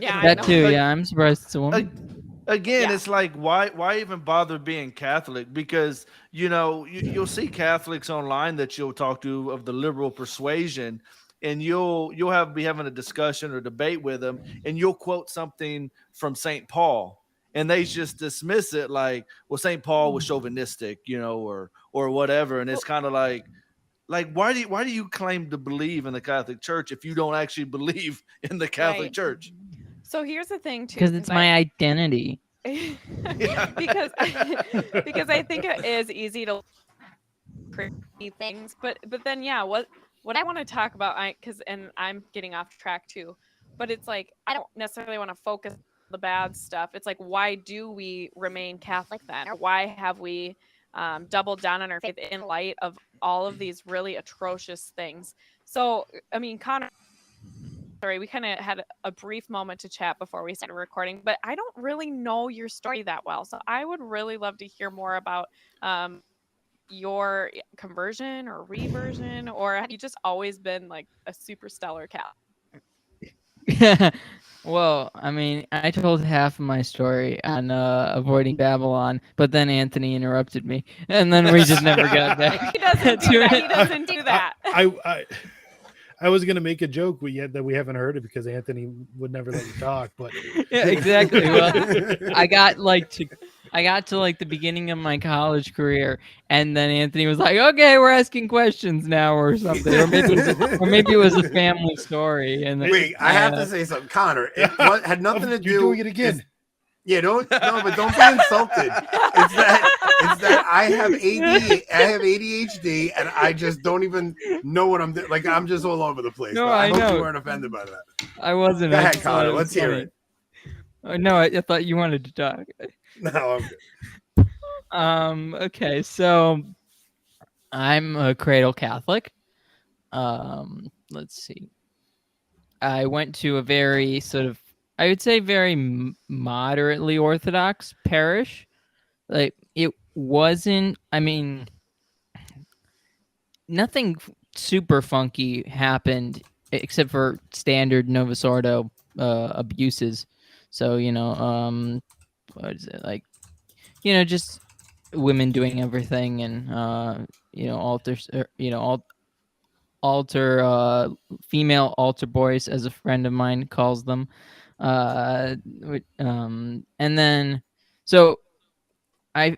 S1: Yeah, I
S7: That
S1: know.
S7: too. Yeah, I'm surprised it's a woman.
S5: Again,
S1: Yeah.
S5: it's like why even bother being Catholic? Because you'll see Catholics online that you'll talk to of the liberal persuasion, and you'll be having a discussion or debate with them, and you'll quote something from St. Paul, and they just dismiss it like, well, St. Paul was chauvinistic, or whatever, and it's kind of like why do you claim to believe in the Catholic Church if you don't actually believe in the Catholic
S1: Right.
S5: Church?
S1: So here's the thing too,
S7: Because it's my identity.
S1: because I think it is easy to crazy things, but then what I want to talk about, and I'm getting off track too, but it's like I don't necessarily want to focus on the bad stuff. It's like, why do we remain Catholic then, or why have we doubled down on our faith in light of all of these really atrocious things? So I mean, Connor, sorry, we kind of had a brief moment to chat before we started recording, but I don't really know your story that well. So I would really love to hear more about your conversion or reversion, or have you just always been like a super stellar Catholic?
S7: Well, I mean, I told half of my story on avoiding Babylon, but then Anthony interrupted me, and then we just never got back.
S1: He doesn't do
S7: to
S1: that.
S7: it.
S1: He doesn't do that.
S3: I was gonna make a joke that we haven't heard it because Anthony would never let you talk, but
S7: Yeah, exactly. Well, I got to like the beginning of my college career, and then Anthony was like, "Okay, we're asking questions now," or something, or maybe it was a family story. And then,
S2: Wait, I have to say something, Connor. It had nothing to do.
S3: You're doing it again.
S2: Yeah, but don't be insulted. It's that I have ADHD, and I just don't even know what I'm doing. Like I'm just all over the place.
S7: No,
S2: but I
S7: I
S2: hope
S7: know.
S2: you weren't offended by that.
S7: I wasn't.
S2: Go
S7: I
S2: ahead,
S7: just thought
S2: Connor.
S7: was
S2: Let's hear
S7: funny.
S2: it.
S7: Oh, no, I thought you wanted to talk.
S2: No, I'm good.
S7: Okay, so I'm a cradle Catholic. Let's see. I went to a very sort of, I would say, very moderately Orthodox parish. Like it wasn't. I mean, nothing super funky happened except for standard Novus Ordo abuses. So what is it like? Just women doing everything, and alters, altar female altar boys, as a friend of mine calls them. And then so I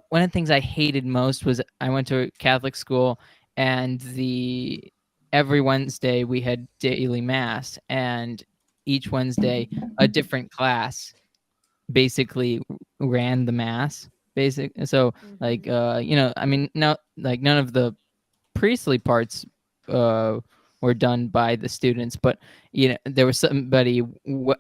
S7: one of the things I hated most was I went to a Catholic school, and the every Wednesday we had daily mass, and each Wednesday a different class basically ran the mass. So like I mean, no, like none of the priestly parts were done by the students, but there was somebody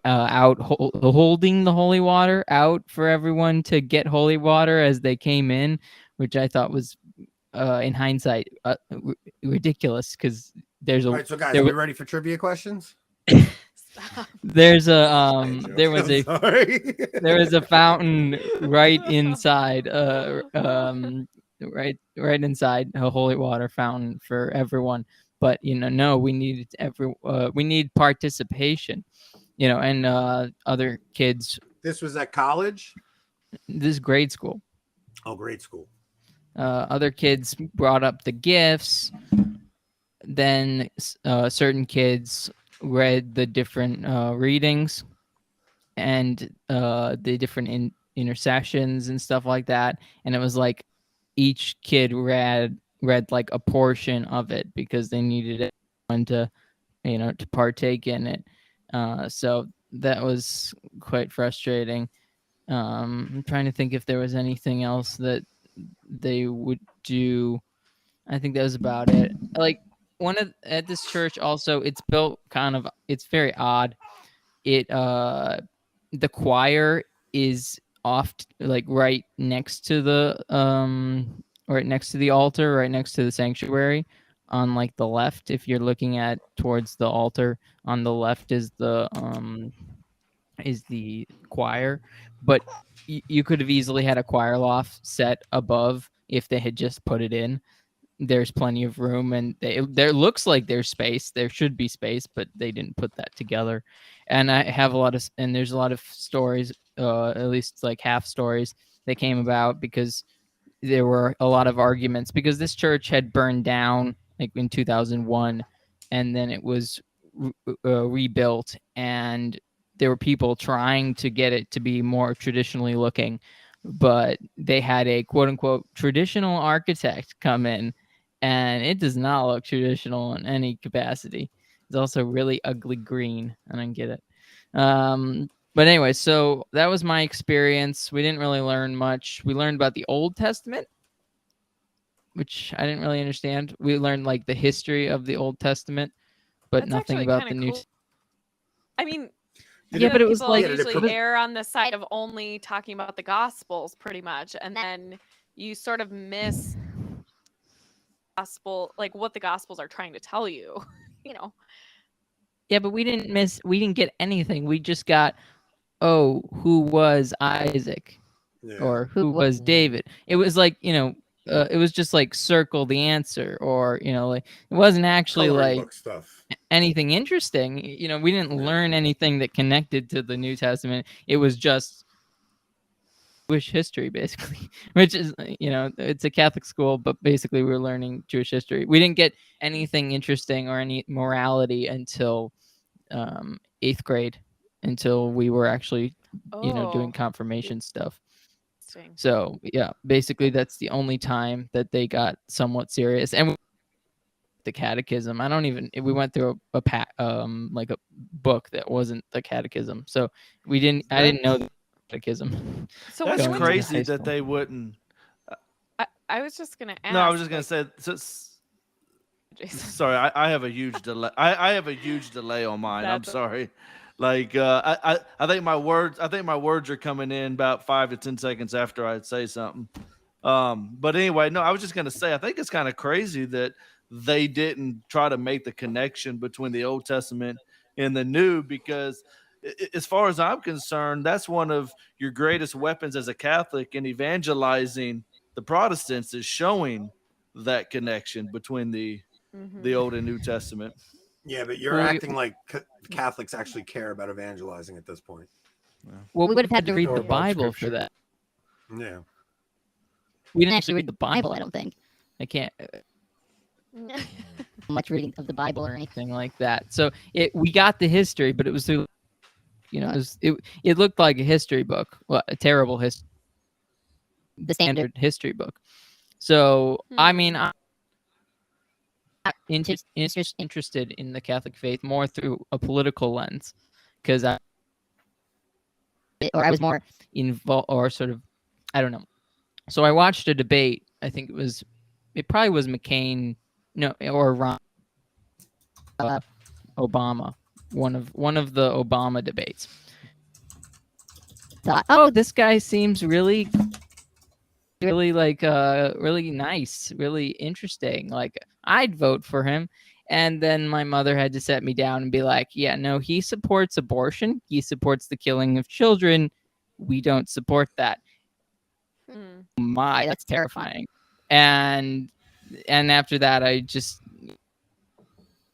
S7: out holding the holy water out for everyone to get holy water as they came in, which I thought was in hindsight ridiculous, because there's
S2: All
S7: a
S2: right, so guys,
S7: there
S2: are we
S7: was
S2: ready for trivia questions?
S1: Stop.
S7: there's a
S2: I ain't
S7: there
S2: joking,
S7: was
S2: I'm
S7: a
S2: sorry.
S7: there was a fountain right inside right inside a holy water fountain for everyone. But no, we need participation, and other kids.
S2: This was at college.
S7: This is grade school.
S2: Oh, grade school.
S7: Other kids brought up the gifts. Then certain kids read the different readings, and the different intercessions and stuff like that. And it was like each kid read like a portion of it, because they needed everyone to partake in it. So that was quite frustrating. I'm trying to think if there was anything else that they would do. I think that was about it. Like at this church also, it's built it's very odd. It The choir is like right next to the altar, right next to the sanctuary, on like the left. If you're looking at towards the altar, on the left is the choir. But you could have easily had a choir loft set above if they had just put it in. There's plenty of room, and there looks like there's space. There should be space, but they didn't put that together. And there's a lot of stories, at least like half stories, that came about because there were a lot of arguments, because this church had burned down like in 2001, and then it was rebuilt, and there were people trying to get it to be more traditionally looking, but they had a quote unquote traditional architect come in, and it does not look traditional in any capacity. It's also really ugly green. I don't get it. But anyway, so that was my experience. We didn't really learn much. We learned about the Old Testament, which I didn't really understand. We learned like the history of the Old Testament, but
S1: That's
S7: nothing
S1: actually
S7: about
S1: kind
S7: the
S1: of
S7: New.
S1: cool. I mean,
S7: Yeah, but it was
S1: people
S7: like
S1: usually err on the side of only talking about the Gospels, pretty much, and then you sort of miss gospel, like what the Gospels are trying to tell you. you know.
S7: Yeah, but we didn't get anything. We just got, oh, who was Isaac,
S2: Yeah.
S7: or who was David. It was like, it was just like circle the answer, or like it wasn't actually
S2: Coloring
S7: like
S2: book stuff.
S7: anything interesting. We didn't learn anything that connected to the New Testament. It was just Jewish history, basically, which is, it's a Catholic school, but basically we were learning Jewish history. We didn't get anything interesting or any morality until 8th grade, until we were actually, doing
S1: Oh,
S7: confirmation stuff.
S1: interesting.
S7: So yeah, basically that's the only time that they got somewhat serious. And the catechism, we went through like a book that wasn't the catechism, so I didn't know the catechism.
S1: So when
S5: That's
S1: you
S7: going
S1: went
S7: into
S1: to,
S7: high
S5: crazy that
S7: school.
S5: they wouldn't.
S1: I was just gonna ask.
S5: No, I was just gonna
S1: like,
S5: say.
S1: Jason,
S5: Sorry, I have a huge delay. I have a huge delay on mine. I'm
S1: That's-
S5: sorry. Like I think my words are coming in about 5 to 10 seconds after I say something. But anyway, no, I was just gonna say I think it's kind of crazy that they didn't try to make the connection between the Old Testament and the New, because as far as I'm concerned, that's one of your greatest weapons as a Catholic in evangelizing the Protestants, is showing that connection between the
S1: Mhm.
S5: Old and New Testament.
S2: Yeah, but you're acting like Catholics actually care about evangelizing at this point.
S7: Well, we would have had to read
S3: Or
S7: the
S3: about
S7: Bible for
S3: scripture.
S7: that.
S2: Yeah.
S7: We didn't actually read the Bible, I don't think. I can't much reading of the Bible or anything like that. So we got the history, but it was through, it looked like a history book, well, a terrible history, the standard history book. So I mean, I'm interested in the Catholic faith more through a political lens, because I was more involved, or sort of, I don't know. So I watched a debate. I think it probably was McCain, no, or Ron, Obama, one of the Obama debates. Thought, oh, this guy seems really like really nice, really interesting. Like, I'd vote for him. And then my mother had to set me down and be like, yeah, no, he supports abortion. He supports the killing of children. We don't support that. My, that's terrifying. And after that, I just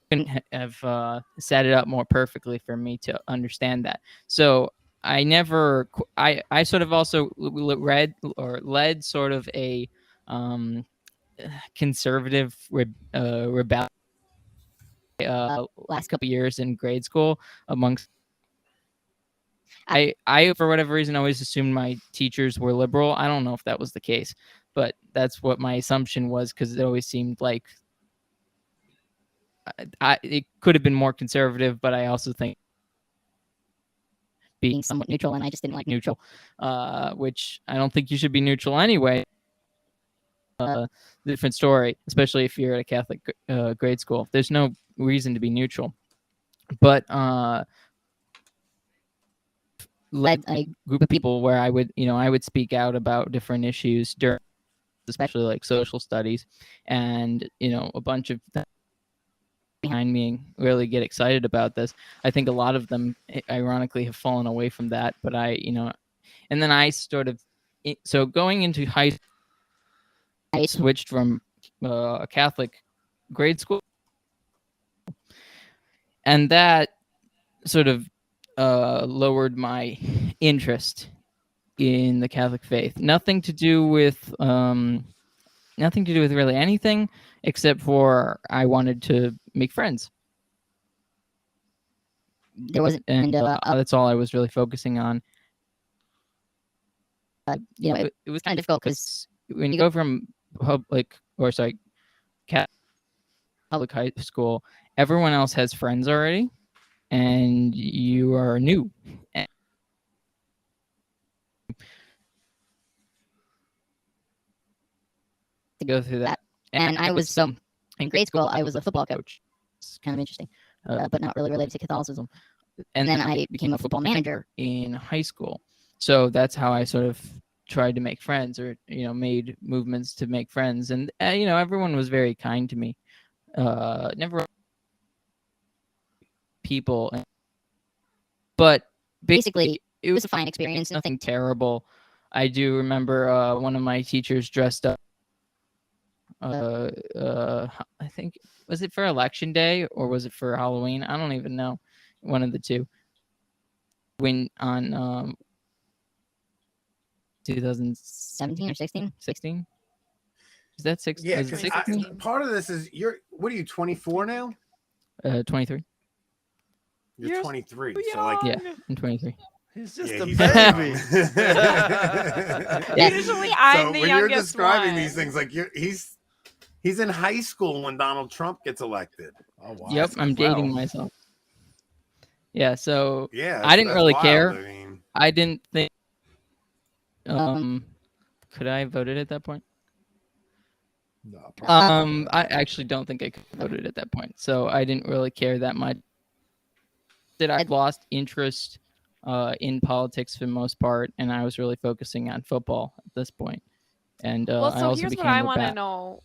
S7: couldn't have set it up more perfectly for me to understand that. So I never, I sort of also read or led sort of a conservative rebellion last couple years in grade school amongst. I for whatever reason always assumed my teachers were liberal. I don't know if that was the case, but that's what my assumption was, because it always seemed like it could have been more conservative, but I also think being somewhat neutral, and I just didn't like neutral, which I don't think you should be neutral anyway. Different story, especially if you're at a Catholic grade school. There's no reason to be neutral. But led a group of people where I would speak out about different issues during, especially like social studies, and a bunch of them behind me really get excited about this. I think a lot of them ironically have fallen away from that, but and then I sort of, so going into high school, I switched from a Catholic grade school, and that sort of lowered my interest in the Catholic faith. Nothing to do with really anything, except for I wanted to make friends. There wasn't, and that's all I was really focusing on. It was kind of difficult, because when you go from public high school, everyone else has friends already, and you are new. To go through that, and I was in grade school, I was a football coach. It's kind of interesting, but not really related to Catholicism. And then I became a football manager in high school, so that's how I sort of tried to make friends, or made movements to make friends. And everyone was very kind to me. Never people, but basically it was a fine experience, nothing terrible. I do remember one of my teachers dressed up, I think, was it for election day or was it for Halloween? I don't even know, one of the two. When on 2017 or 16? 16? Is that 16?
S2: Yeah,
S7: Was it 16?
S2: part of this is what are you, 24 now?
S7: 23.
S2: You're 23.
S1: So
S2: So like,
S7: yeah, I'm 23.
S5: He's just
S2: yeah,
S5: a
S2: he's
S5: baby.
S1: Usually I'm
S2: So
S1: the
S2: when you're
S1: youngest
S2: describing
S1: one.
S2: these things, like he's in high school when Donald Trump gets elected.
S4: Oh wow.
S7: Yep, I'm dating myself. Yeah, so
S2: Yeah,
S7: I didn't
S2: that's
S7: really
S2: wild.
S7: care.
S2: I mean,
S7: I didn't think. Could I have voted at that point?
S4: No, probably not.
S7: I actually don't think I could have voted at that point, so I didn't really care that much. I'd lost interest in politics for the most part, and I was really focusing on football at this point. And
S1: Well,
S7: I
S1: so
S7: also
S1: here's what
S7: became
S1: I
S7: a
S1: want to
S7: bat.
S1: know.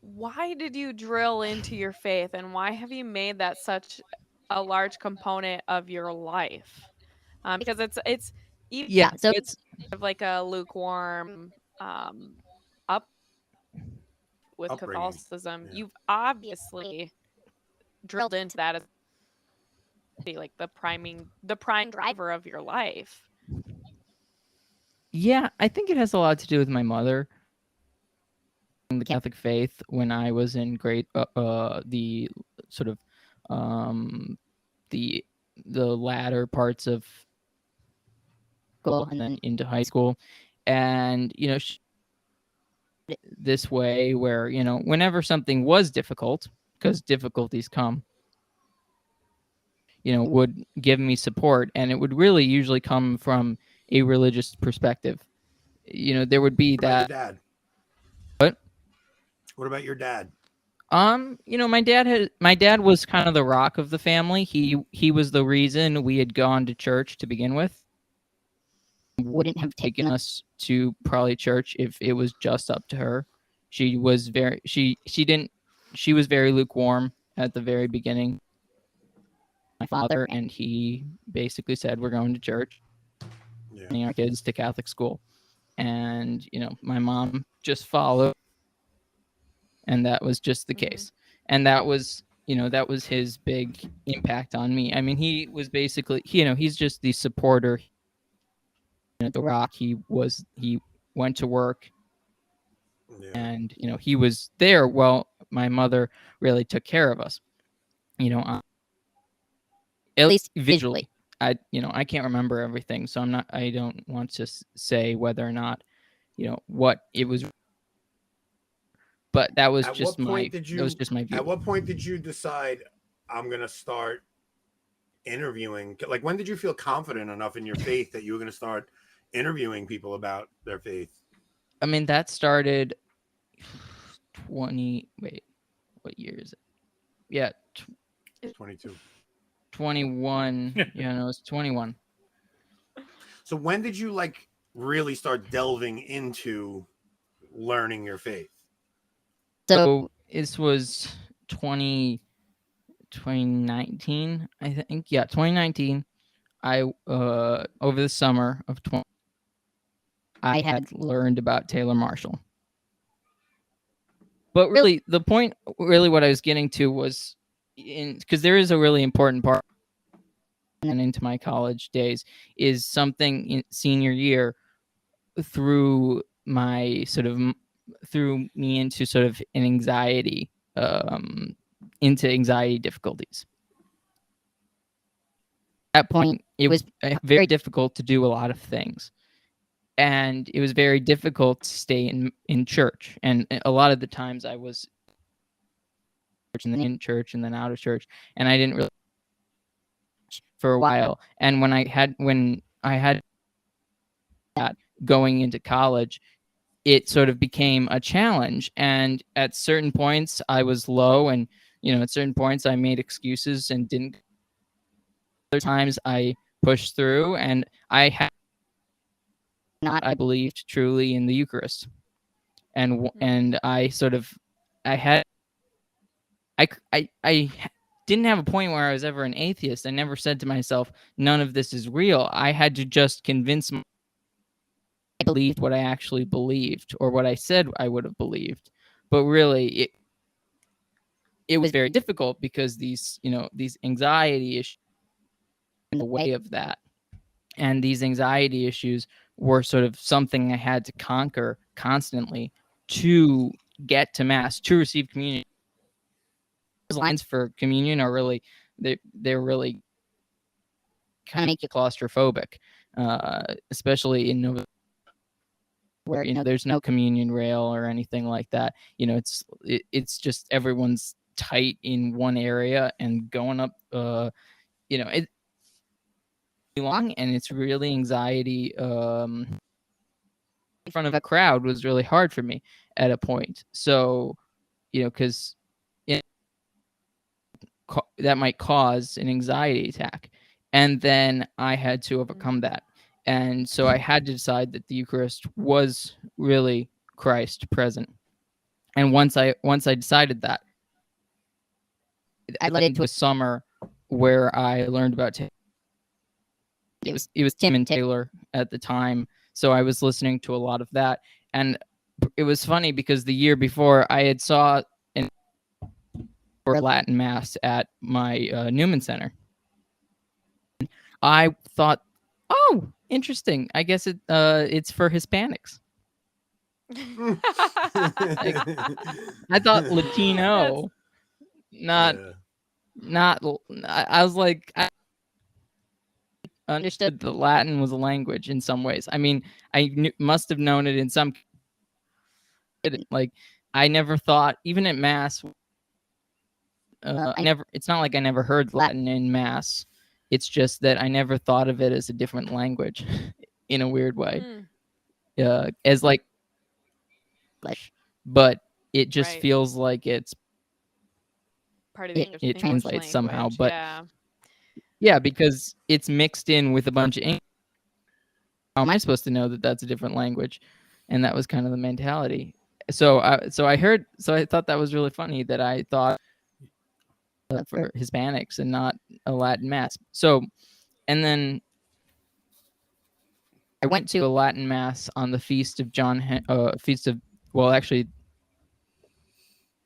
S1: Why did you drill into your faith, and why have you made that such a large component of your life? Because it's even
S7: Yeah, so it's
S1: like a lukewarm up. with
S2: upbringing.
S1: Catholicism,
S2: Yeah.
S1: you've obviously drilled into that as like the prime driver of your life.
S7: Yeah, I think it has a lot to do with my mother. The Catholic faith when I was in the sort of the latter parts of school and then into high school, and this way where whenever something was difficult, because difficulties come, would give me support, and it would really usually come from a religious perspective. There would be
S2: What about
S7: that.
S2: your dad?
S7: What?
S2: What about your dad?
S7: My dad was kind of the rock of the family. He was the reason we had gone to church to begin with. Wouldn't have taken us to probably church if it was just up to her. She was very lukewarm at the very beginning. My father, and he basically said, we're going to church, sending our kids to Catholic school. And, my mom just followed, and that was just the case. And that was his big impact on me. I mean, he was basically, he's just the supporter, the rock. He went to work, and, he was there while my mother really took care of us, at least visually. I can't remember everything, so I don't want to say whether or not, what it was, but that was just my view.
S2: At what point did you decide I'm going to start interviewing? Like, when did you feel confident enough in your faith that you were going to start interviewing people about their faith?
S7: I mean, that started what year is it? Yeah.
S2: 22.
S7: 21. Yeah, no, it's 21.
S2: So when did you really start delving into learning your faith?
S7: So this was 2019, I think. Yeah, 2019. I over the summer of 20, I had learned about Taylor Marshall. But really, the point, what I was getting to was, because there is a really important part, and into my college days, is something in senior year through me into sort of an anxiety, into anxiety difficulties. At that point, it was very difficult to do a lot of things. And it was very difficult to stay in church. And a lot of the times I was in church and then out of church. And I didn't really for a while. And when I had that going into college, it sort of became a challenge. And at certain points I was low, and at certain points I made excuses and didn't. Other times I pushed through, and I believed truly in the Eucharist. And I didn't have a point where I was ever an atheist. I never said to myself, none of this is real. I had to just convince myself I believed what I actually believed, or what I said I would have believed. But really, it was very difficult, because these anxiety issues in the way of that. And these anxiety issues were sort of something I had to conquer constantly to get to Mass, to receive communion. Those lines for communion are really, they're really kind of make you claustrophobic, especially in November, where there's no communion rail or anything like that. It's just everyone's tight in one area and going up. It long, and it's really anxiety. In front of a crowd was really hard for me at a point. So, because that might cause an anxiety attack. And then I had to overcome that. And so I had to decide that the Eucharist was really Christ present. And once I decided that, I led into a summer where I learned about it was Tim and Taylor at the time. So I was listening to a lot of that. And it was funny because the year before I had saw for a Latin mass at my Newman Center. I thought, oh, interesting. I guess it's for Hispanics. I thought Latino, not. I was like, I understood the Latin was a language in some ways. I mean, must have known it in some. Like, I never thought, even at mass. It's not like I never heard Latin in mass. It's just that I never thought of it as a different language, in a weird way. As like English, but it just feels like it's
S1: part of the English.
S7: It translates
S1: language.
S7: somehow, but yeah, because it's mixed in with a bunch of English. How am I supposed to know that that's a different language? And that was kind of the mentality. So I thought that was really funny that I thought for Hispanics and not a Latin mass. So, and then I went to a Latin mass on the feast of it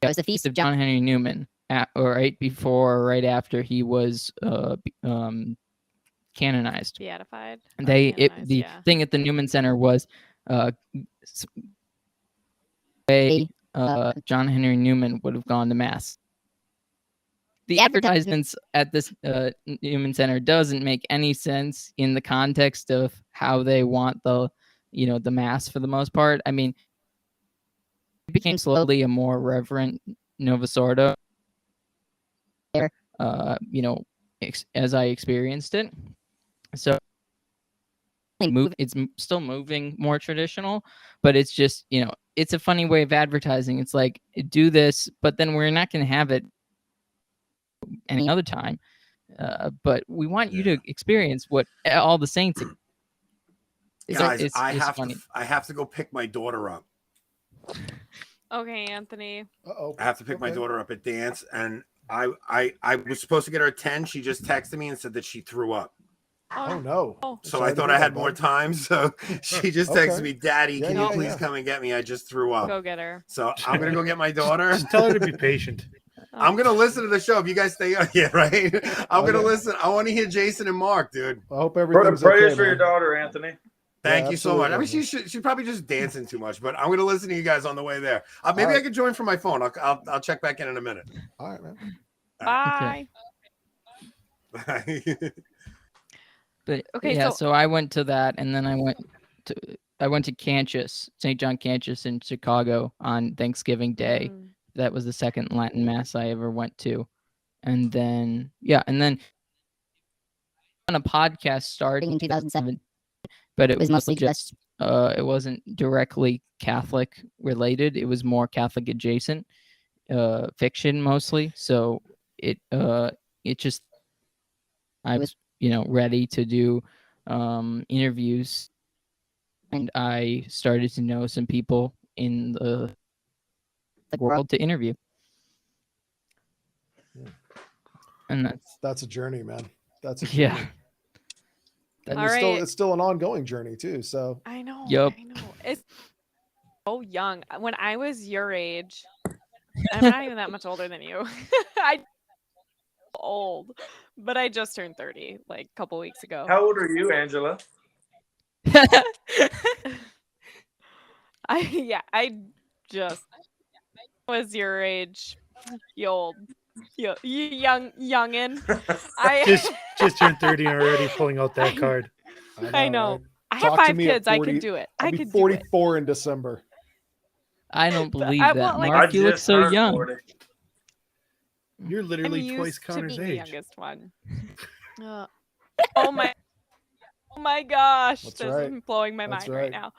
S7: was the feast of John Henry Newman, right before or right after he was canonized.
S1: Beatified.
S7: The thing at the Newman Center was John Henry Newman would have gone to mass. The advertisements at this Newman Center doesn't make any sense in the context of how they want the mass for the most part. I mean, it became slowly a more reverent Novus Ordo there, as I experienced it. So it's still moving more traditional, but it's just, it's a funny way of advertising. It's like, do this, but then we're not going to have it any other time. But we want you to experience what all the saints.
S2: Guys, I have to go pick my daughter up.
S1: Okay, Anthony.
S2: I have to pick my daughter up at dance, and I was supposed to get her at 10. She just texted me and said that she threw up.
S4: Oh no!
S2: So sorry, I thought I had more time. So she just texted me, "Daddy, can you please come and get me? I just threw up."
S1: Go get her.
S2: So I'm gonna go get my daughter.
S3: Just tell her to be patient.
S2: I'm gonna listen to the show if you guys stay. Yeah, right. I'm gonna listen. I want to hear Jason and Mark, dude.
S4: I hope everything's
S5: prayers
S4: okay,
S5: for your daughter, Anthony.
S2: Thank you so much. I mean, she's probably just dancing too much, but I'm gonna listen to you guys on the way there. Maybe I could join from my phone. I'll check back in a minute.
S4: All right, man.
S1: Bye.
S2: Bye.
S7: But yeah, so I went to that, and then I went to Canchus, St. John Canchus in Chicago on Thanksgiving Day. That was the second Latin mass I ever went to, and then on a podcast starting in 2007, but it was mostly just it wasn't directly Catholic related. It was more Catholic adjacent, fiction mostly. So it just I was ready to do interviews, and I started to know some people in the world to interview. And
S4: that's a journey, man. That's a journey.
S7: Yeah.
S4: And it's still an ongoing journey too. So
S1: I know.
S7: Yep.
S1: I know. It's so young. When I was your age, I'm not even that much older than you. I'm old, but I just turned 30 like a couple weeks ago.
S5: How old are you, Angela?
S1: I just was your age. You youngin. I
S3: just turned 30 already, pulling out that card.
S1: I know.
S4: Right?
S1: I have 5 kids. I could do it.
S4: I'll be 44 in December.
S7: I don't believe
S1: I
S7: that.
S1: want, like,
S7: Mark, you look so young.
S5: 40.
S3: You're literally twice
S1: to
S3: Connor's
S1: be the
S3: age.
S1: youngest one. Oh my gosh.
S4: That's
S1: This
S4: right.
S1: is blowing my
S4: That's
S1: mind
S4: right.
S1: right now.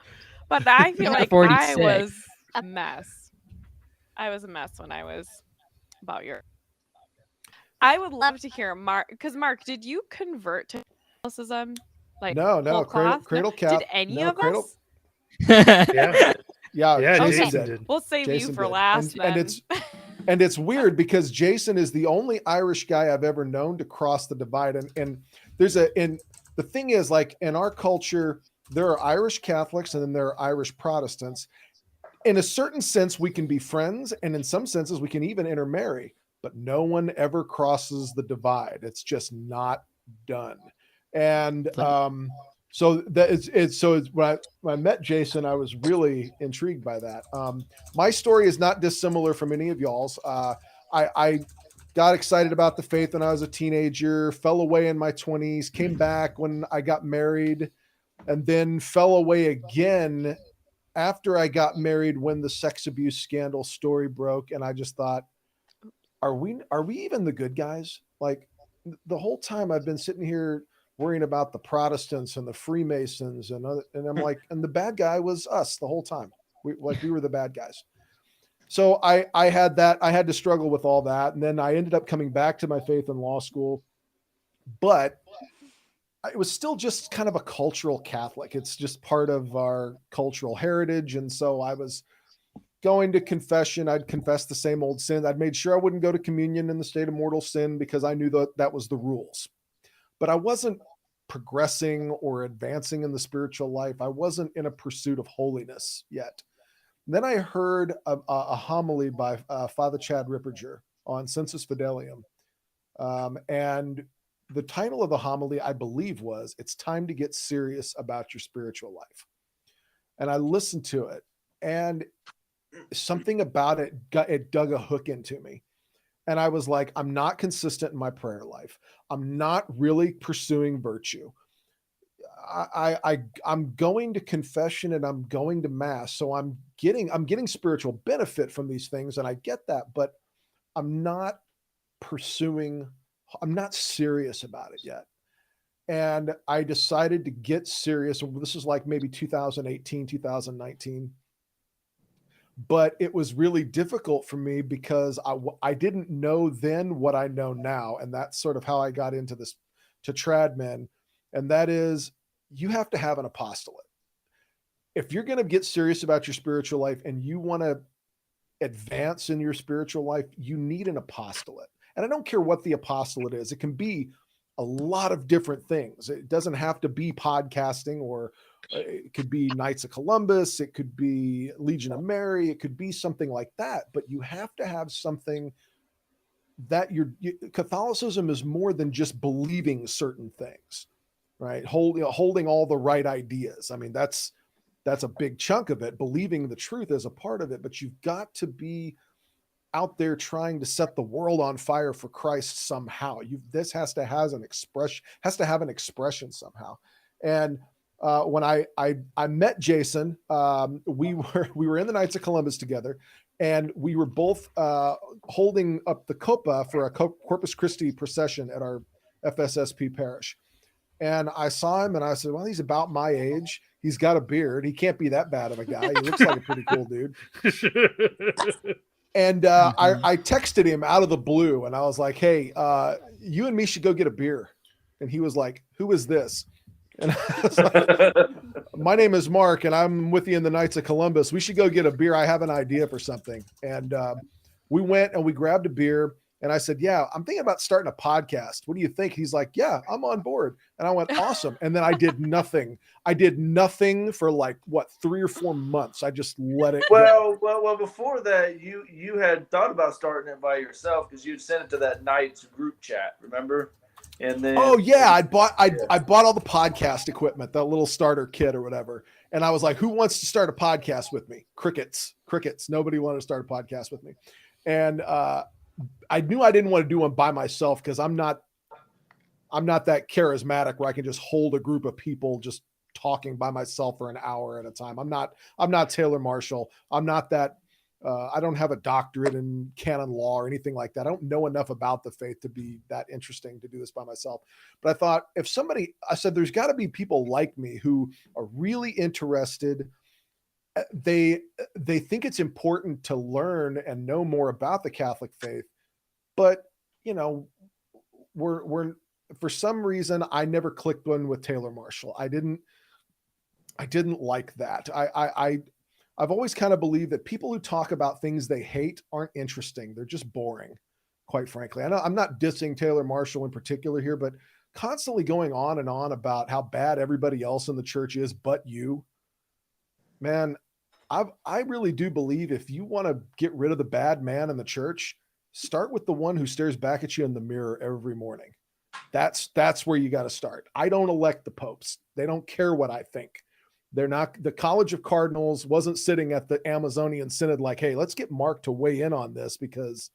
S1: But I feel
S7: You're
S1: like
S7: 46.
S1: I was a mess. I was a mess when I was about your. I would love to hear Mark, because Mark, did you convert to Catholicism? Like
S4: No, cradle cap.
S1: Did any
S4: no,
S1: of
S4: cradle.
S1: us?
S3: Yeah,
S4: Yeah,
S3: yeah,
S4: Jason
S3: Jason
S4: did.
S3: did.
S1: We'll save
S4: Jason
S1: you for
S4: did.
S1: last.
S4: And it's weird because Jason is the only Irish guy I've ever known to cross the divide. And the thing is, like, in our culture, there are Irish Catholics and then there are Irish Protestants. in a certain sense, we can be friends, and in some senses, we can even intermarry, but no one ever crosses the divide. It's just not done. And so that it's when I met Jason, I was really intrigued by that. My story is not dissimilar from any of y'all's. I got excited about the faith when I was a teenager, fell away in my 20s, came back when I got married, and then fell away again after I got married when the sex abuse scandal story broke. And I just thought, are we even the good guys? Like, the whole time I've been sitting here worrying about the Protestants and the Freemasons and I'm like, and the bad guy was us the whole time. We were the bad guys. So I had to struggle with all that. And then I ended up coming back to my faith in law school, but it was still just kind of a cultural Catholic. It's just part of our cultural heritage. And so I was going to confession. I'd confess the same old sin. I'd made sure I wouldn't go to communion in the state of mortal sin because I knew that was the rules. But I wasn't progressing or advancing in the spiritual life. I wasn't in a pursuit of holiness yet. And then I heard a homily by Father Chad Ripperger on Sensus Fidelium. And the title of the homily, I believe, was "It's Time to Get Serious About Your Spiritual Life." And I listened to it, and something about it dug a hook into me. And I was like, I'm not consistent in my prayer life. I'm not really pursuing virtue. I'm going to confession and I'm going to mass. So I'm getting spiritual benefit from these things. And I get that, but I'm not serious about it yet. And I decided to get serious. This is like maybe 2018, 2019. But it was really difficult for me because I didn't know then what I know now. And that's sort of how I got into this, to trad men. And that is, you have to have an apostolate. If you're going to get serious about your spiritual life and you want to advance in your spiritual life, you need an apostolate. And I don't care what the apostolate is. It can be a lot of different things. It doesn't have to be podcasting, or it could be Knights of Columbus. It could be Legion of Mary. It could be something like that. But you have to have something that Catholicism is more than just believing certain things, right? Holding all the right ideas. I mean, that's a big chunk of it. Believing the truth is a part of it, but you've got to be out there trying to set the world on fire for Christ somehow. This has to have an expression somehow. And when I met Jason, we were in the Knights of Columbus together, and we were both holding up the copa for a Corpus Christi procession at our FSSP parish. And I saw him and I said, well, he's about my age. He's got a beard. He can't be that bad of a guy. He looks like a pretty cool dude. And I texted him out of the blue and I was like, hey, you and me should go get a beer. And he was like, who is this? And I was like, my name is Mark and I'm with you in the Knights of Columbus. We should go get a beer. I have an idea for something. And we went and we grabbed a beer. And I said, yeah, I'm thinking about starting a podcast. What do you think? He's like, yeah, I'm on board. And I went, awesome. And then I did nothing. I did nothing for like, 3 or 4 months. I just let it
S5: go. Well, before that, you had thought about starting it by yourself because you'd sent it to that Knights group chat, remember? And then,
S4: oh yeah, I bought all the podcast equipment, that little starter kit or whatever. And I was like, who wants to start a podcast with me? Crickets. Nobody wanted to start a podcast with me. And I knew I didn't want to do one by myself because I'm not that charismatic where I can just hold a group of people just talking by myself for an hour at a time. I'm not Taylor Marshall. I'm not that. I don't have a doctorate in canon law or anything like that. I don't know enough about the faith to be that interesting to do this by myself. But I thought I said, there's got to be people like me who are really interested. They think it's important to learn and know more about the Catholic faith, but we're for some reason I never clicked one with Taylor Marshall. I didn't like that. I've always kind of believed that people who talk about things they hate aren't interesting. They're just boring, quite frankly. I know I'm not dissing Taylor Marshall in particular here, but constantly going on and on about how bad everybody else in the church is but you, man. I really do believe if you want to get rid of the bad man in the church, start with the one who stares back at you in the mirror every morning. That's where you got to start. I don't elect the popes. They don't care what I think. They're not. The College of Cardinals wasn't sitting at the Amazonian Synod like, hey, let's get Mark to weigh in on this, because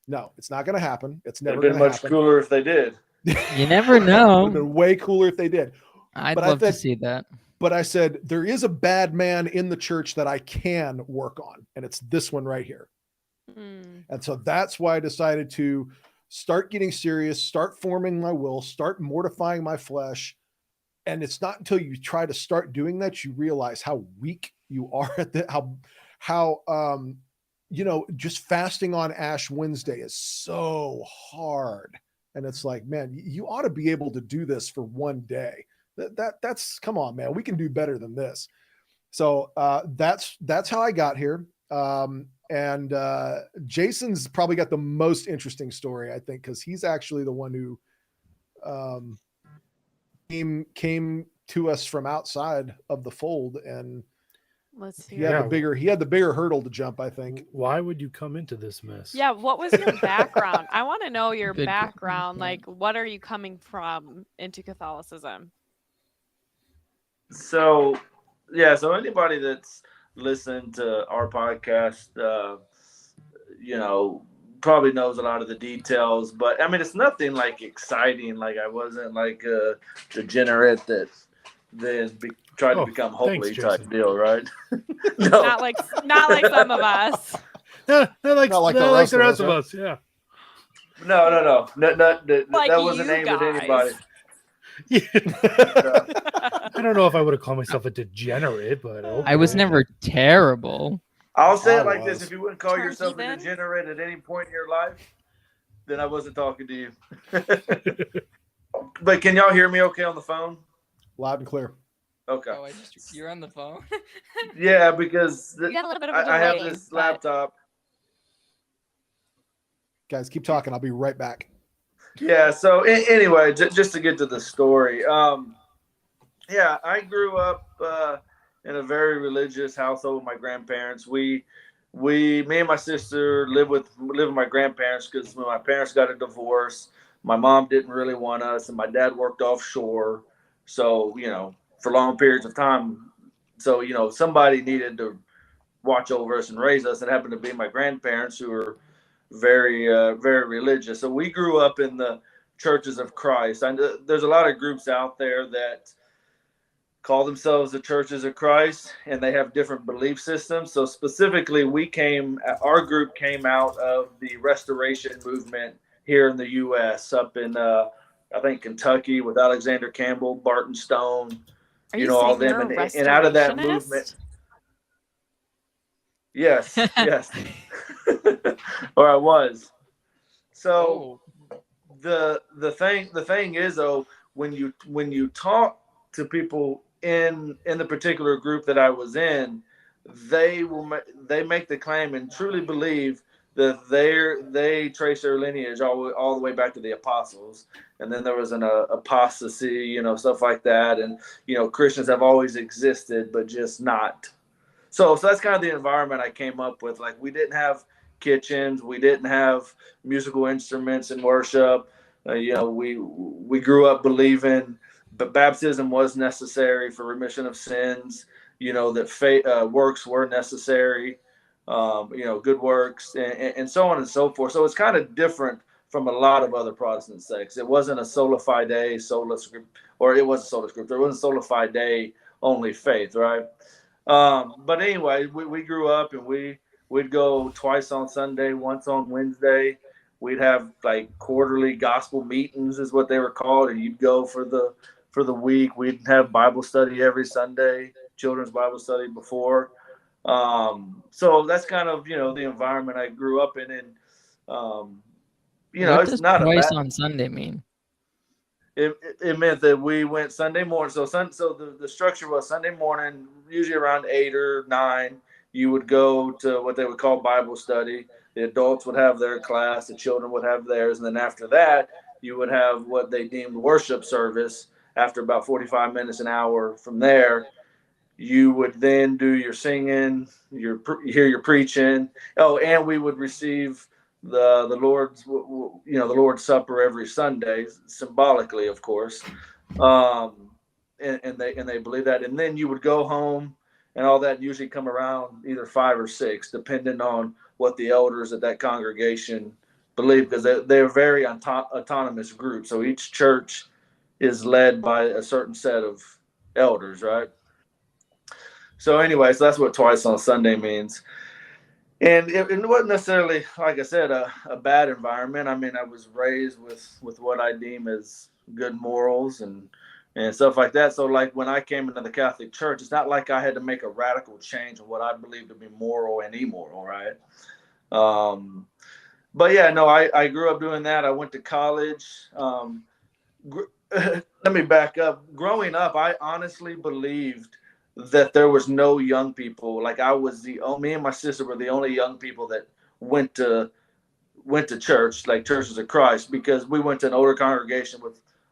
S4: no, it's not going to happen. It's never
S5: It'd
S4: going
S5: been
S4: to
S5: much
S4: happen.
S5: cooler if they did.
S7: You never
S4: It would have
S7: know.
S4: been way cooler if they did.
S7: I'd love to see that.
S4: But I said, there is a bad man in the church that I can work on, and it's this one right here. And so that's why I decided to start getting serious, start forming my will, start mortifying my flesh. And it's not until you try to start doing that you realize how weak you are at that, how just fasting on Ash Wednesday is so hard. And it's like, man, you ought to be able to do this for one day. That's come on, man, we can do better than this. So that's how I got here. And Jason's probably got the most interesting story, I think, because he's actually the one who came to us from outside of the fold, and
S1: Let's
S4: he
S1: hear.
S4: had
S3: Yeah.
S4: the bigger hurdle to jump, I think.
S3: Why would you come into this mess?
S1: Yeah, what was your background? I want to know your
S7: Good
S1: background.
S7: point.
S1: Like, what are you coming from into Catholicism?
S5: So anybody that's listened to our podcast, probably knows a lot of the details, but I mean, it's nothing like exciting. Like, I wasn't like a degenerate that then tried to become holy
S3: thanks,
S5: type deal, right? No.
S1: Not like some of us.
S3: Yeah, like
S4: Not like
S3: the
S4: the
S3: rest
S4: rest
S3: of
S4: of
S3: us. Yeah.
S5: No.
S1: Like
S5: That wasn't
S1: you
S5: aimed at
S1: guys.
S5: anybody.
S3: I don't know if I would have called myself a degenerate, but okay.
S7: I was never terrible.
S5: I'll say
S4: I
S5: it like
S4: was.
S5: this: if you wouldn't call
S1: Turkey
S5: yourself a
S1: then?
S5: degenerate at any point in your life, then I wasn't talking to you. But can y'all hear me okay on the phone?
S4: Loud and clear.
S5: Okay.
S6: Oh, you're on the phone.
S5: Yeah, because
S1: You got a little bit of a
S5: I have
S1: delay,
S5: this
S1: but-
S5: laptop.
S4: Guys, keep talking. I'll be right back.
S5: Yeah. So anyway, just to get to the story. Yeah, I grew up in a very religious household with my grandparents. Me and my sister lived with my grandparents because when my parents got a divorce, my mom didn't really want us, and my dad worked offshore. So, for long periods of time. So, somebody needed to watch over us and raise us. It happened to be my grandparents, who were very, very religious. So we grew up in the Churches of Christ. There's a lot of groups out there that call themselves the Churches of Christ, and they have different belief systems. So specifically, our group came out of the Restoration movement here in the U.S., up in, I think, Kentucky, with Alexander Campbell, Barton Stone,
S1: Are you
S5: all
S1: saying
S5: them.
S1: you're a
S5: And out of that
S1: restorationist?
S5: movement. Yes, yes. Or I was. So the thing is, though, when you talk to people in the particular group that I was in, they make the claim and truly believe that they trace their lineage all the way back to the apostles, and then there was an apostasy, stuff like that, and Christians have always existed, but just not. So that's kind of the environment I came up with. Like, we didn't have kitchens, we didn't have musical instruments in worship. We grew up believing but baptism was necessary for remission of sins, that works were necessary, good works, and so on and so forth. So it's kind of different from a lot of other Protestant sects. It wasn't a sola fide, or it was a sola scriptura. It wasn't sola fide only faith, right? But anyway, we grew up, and we'd go twice on Sunday, once on Wednesday. We'd have like quarterly gospel meetings, is what they were called, and you'd go for the week. We'd have Bible study every Sunday, children's Bible study before. So that's kind of, the environment I grew up in. And,
S7: what
S5: it's
S7: does
S5: not
S7: twice on Sunday mean?
S5: It meant that we went Sunday morning. So the structure was Sunday morning, usually around 8 or 9, you would go to what they would call Bible study. The adults would have their class, the children would have theirs. And then after that, you would have what they deemed worship service. After about 45 minutes, an hour from there, You would then do your singing, you hear your preaching. Oh, and we would receive the Lord's, the Lord's Supper every Sunday, symbolically, of course. And they believe that. And then you would go home, and all that usually come around either 5 or 6, depending on what the elders at that congregation believe, because they're a very autonomous group. So each church is led by a certain set of elders, right? So anyway, so that's what twice on Sunday means. And it wasn't necessarily, like I said, a bad environment. I mean, I was raised with what I deem as good morals and stuff like that. So like when I came into the Catholic Church, it's not like I had to make a radical change of what I believe to be moral and immoral, right? But yeah, no, I grew up doing that. I went to college. Let me back up. Growing up, I honestly believed that there was no young people. Like me and my sister were the only young people that went to church, like Churches of Christ, because we went to an older congregation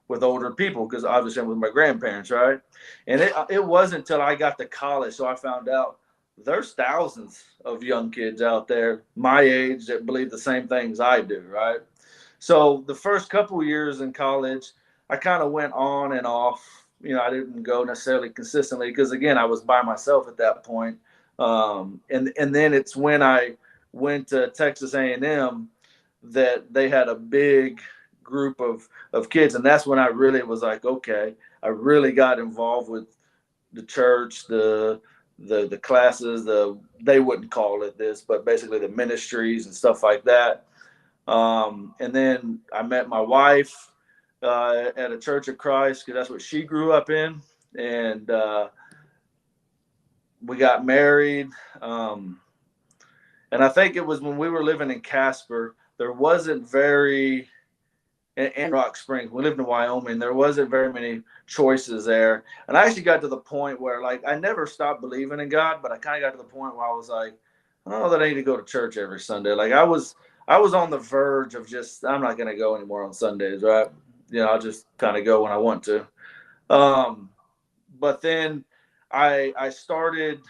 S5: with older people, because obviously I'm with my grandparents, right? And it wasn't until I got to college, so I found out there's thousands of young kids out there my age that believe the same things I do, right? So the first couple of years in college, I kind of went on and off. I didn't go necessarily consistently because, again, I was by myself at that point. And then it's when I went to Texas A&M that they had a big group of kids. And that's when I really was like, okay, I really got involved with the church, the classes, they wouldn't call it this, but basically the ministries and stuff like that. And then I met my wife at a Church of Christ, because that's what she grew up in. And we got married. And I think it was when we were living in Casper, there wasn't very, and Rock Springs, we lived in Wyoming, there wasn't very many choices there. And I actually got to the point where, like, I never stopped believing in God, but I kind of got to the point where I was like, I don't know that I need to go to church every Sunday. Like I was on the verge of just, I'm not going to go anymore on Sundays, right? I'll just kind of go when I want to. But then I started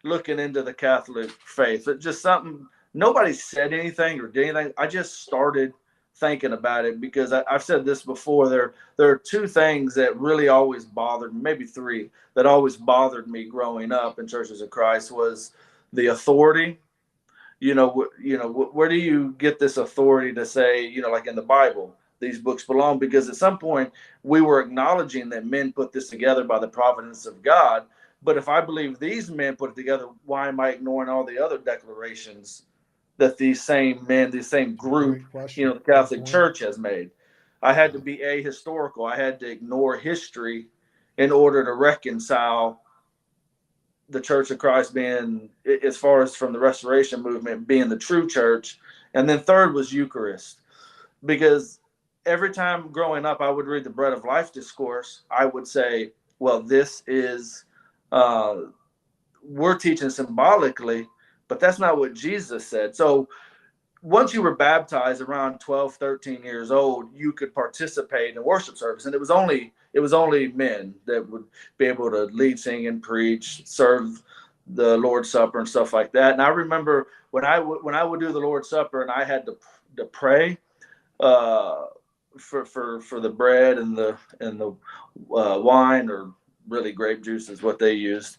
S5: looking into the Catholic faith. It's just something, nobody said anything or did anything. I just started thinking about it, because I've said this before. There are 2 things that really always bothered me, maybe 3, that always bothered me growing up in Churches of Christ, was the authority. Where do you get this authority to say, like in the Bible, these books belong? Because at some point we were acknowledging that men put this together by the providence of God. But if I believe these men put it together, why am I ignoring all the other declarations that these same men, this same group, the Catholic Church has made? I had to be ahistorical. I had to ignore history in order to reconcile the Church of Christ being, as far as from the Restoration movement, being the true church. And then third was Eucharist. Because every time growing up, I would read the Bread of Life discourse. I would say, well, this is, we're teaching symbolically, but that's not what Jesus said. So once you were baptized around 12, 13 years old, you could participate in worship service. And it was only men that would be able to lead, sing, and preach, serve the Lord's Supper and stuff like that. And I remember when I would do the Lord's Supper and I had to pray for the bread and the wine, or really grape juice is what they used.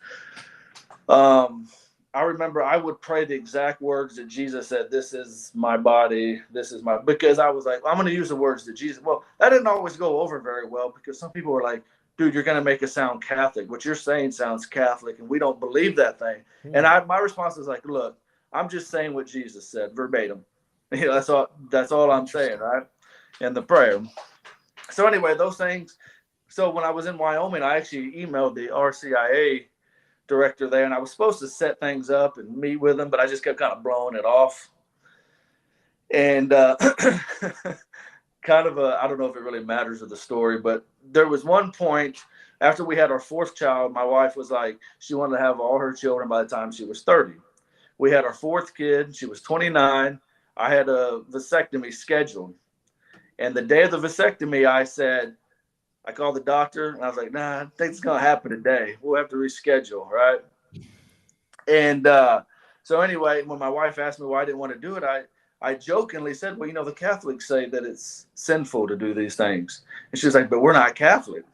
S5: I remember I would pray the exact words that Jesus said, "This is my body, this is my," because I was like, I'm going to use the words that Jesus. Well, that didn't always go over very well, because some people were like, dude, you're going to make it sound Catholic. What you're saying sounds Catholic, and we don't believe that thing. And my response was like, look, I'm just saying what Jesus said verbatim. That's all I'm saying, right? And the prayer. So anyway, those things. So when I was in Wyoming, I actually emailed the RCIA director there, and I was supposed to set things up and meet with him, but I just kept kind of blowing it off. And kind of I don't know if it really matters to the story, but there was one point after we had our 4th child, my wife was like, she wanted to have all her children by the time she was 30. We had our 4th kid. She was 29. I had a vasectomy scheduled. And the day of the vasectomy, I said, I called the doctor, and I was like, nah, I think it's going to happen today. We'll have to reschedule, right? And so anyway, when my wife asked me why I didn't want to do it, I jokingly said, well, the Catholics say that it's sinful to do these things. And she was like, but we're not Catholic.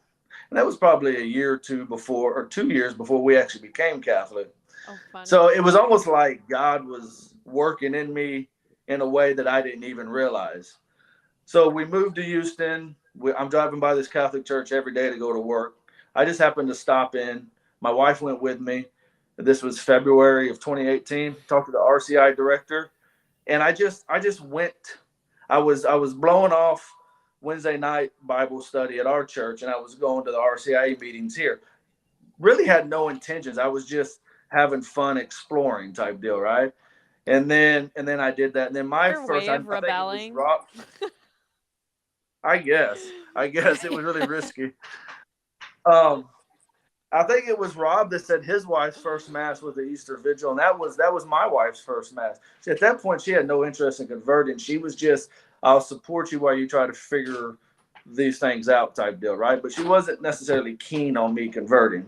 S5: And that was probably a year or two before, or 2 years before we actually became Catholic.
S1: Oh, fun.
S5: So it was almost like God was working in me in a way that I didn't even realize. So we moved to Houston. I'm driving by this Catholic church every day to go to work. I just happened to stop in. My wife went with me. This was February of 2018. Talked to the RCI director, and I just went. I was blowing off Wednesday night Bible study at our church, and I was going to the RCIA meetings here. Really had no intentions. I was just having fun exploring type deal, right? And then I did that. And then my
S1: Your
S5: first
S1: way of rebelling.
S5: I guess it was really risky. I think it was Rob that said his wife's first mass was the Easter Vigil, and that was my wife's first mass. See, at that point, she had no interest in converting. She was just, I'll support you while you try to figure these things out type deal, right? But she wasn't necessarily keen on me converting.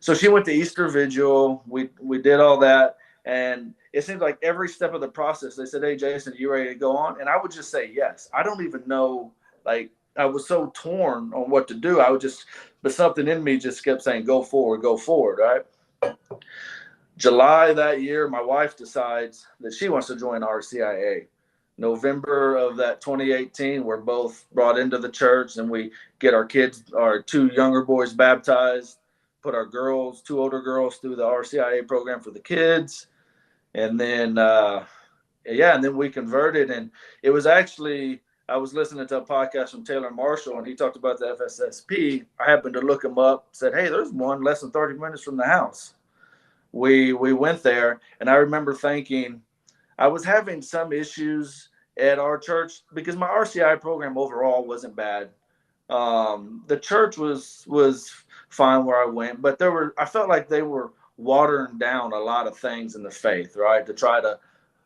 S5: So she went to Easter Vigil. We did all that, and it seemed like every step of the process, they said, hey, Jason, are you ready to go on? And I would just say yes. I don't even know, like, I was so torn on what to do. But something in me just kept saying, go forward, right? July that year, my wife decides that she wants to join RCIA. November of that 2018, we're both brought into the church, and we get our kids, our 2 younger boys baptized, put our girls, 2 older girls through the RCIA program for the kids. And then, and then we converted. And it was actually, I was listening to a podcast from Taylor Marshall, and he talked about the FSSP. I happened to look him up, said, hey, there's one less than 30 minutes from the house. We went there, and I remember thinking I was having some issues at our church because my RCI program overall wasn't bad. The church was fine where I went, but I felt like they were watering down a lot of things in the faith, right? To try to,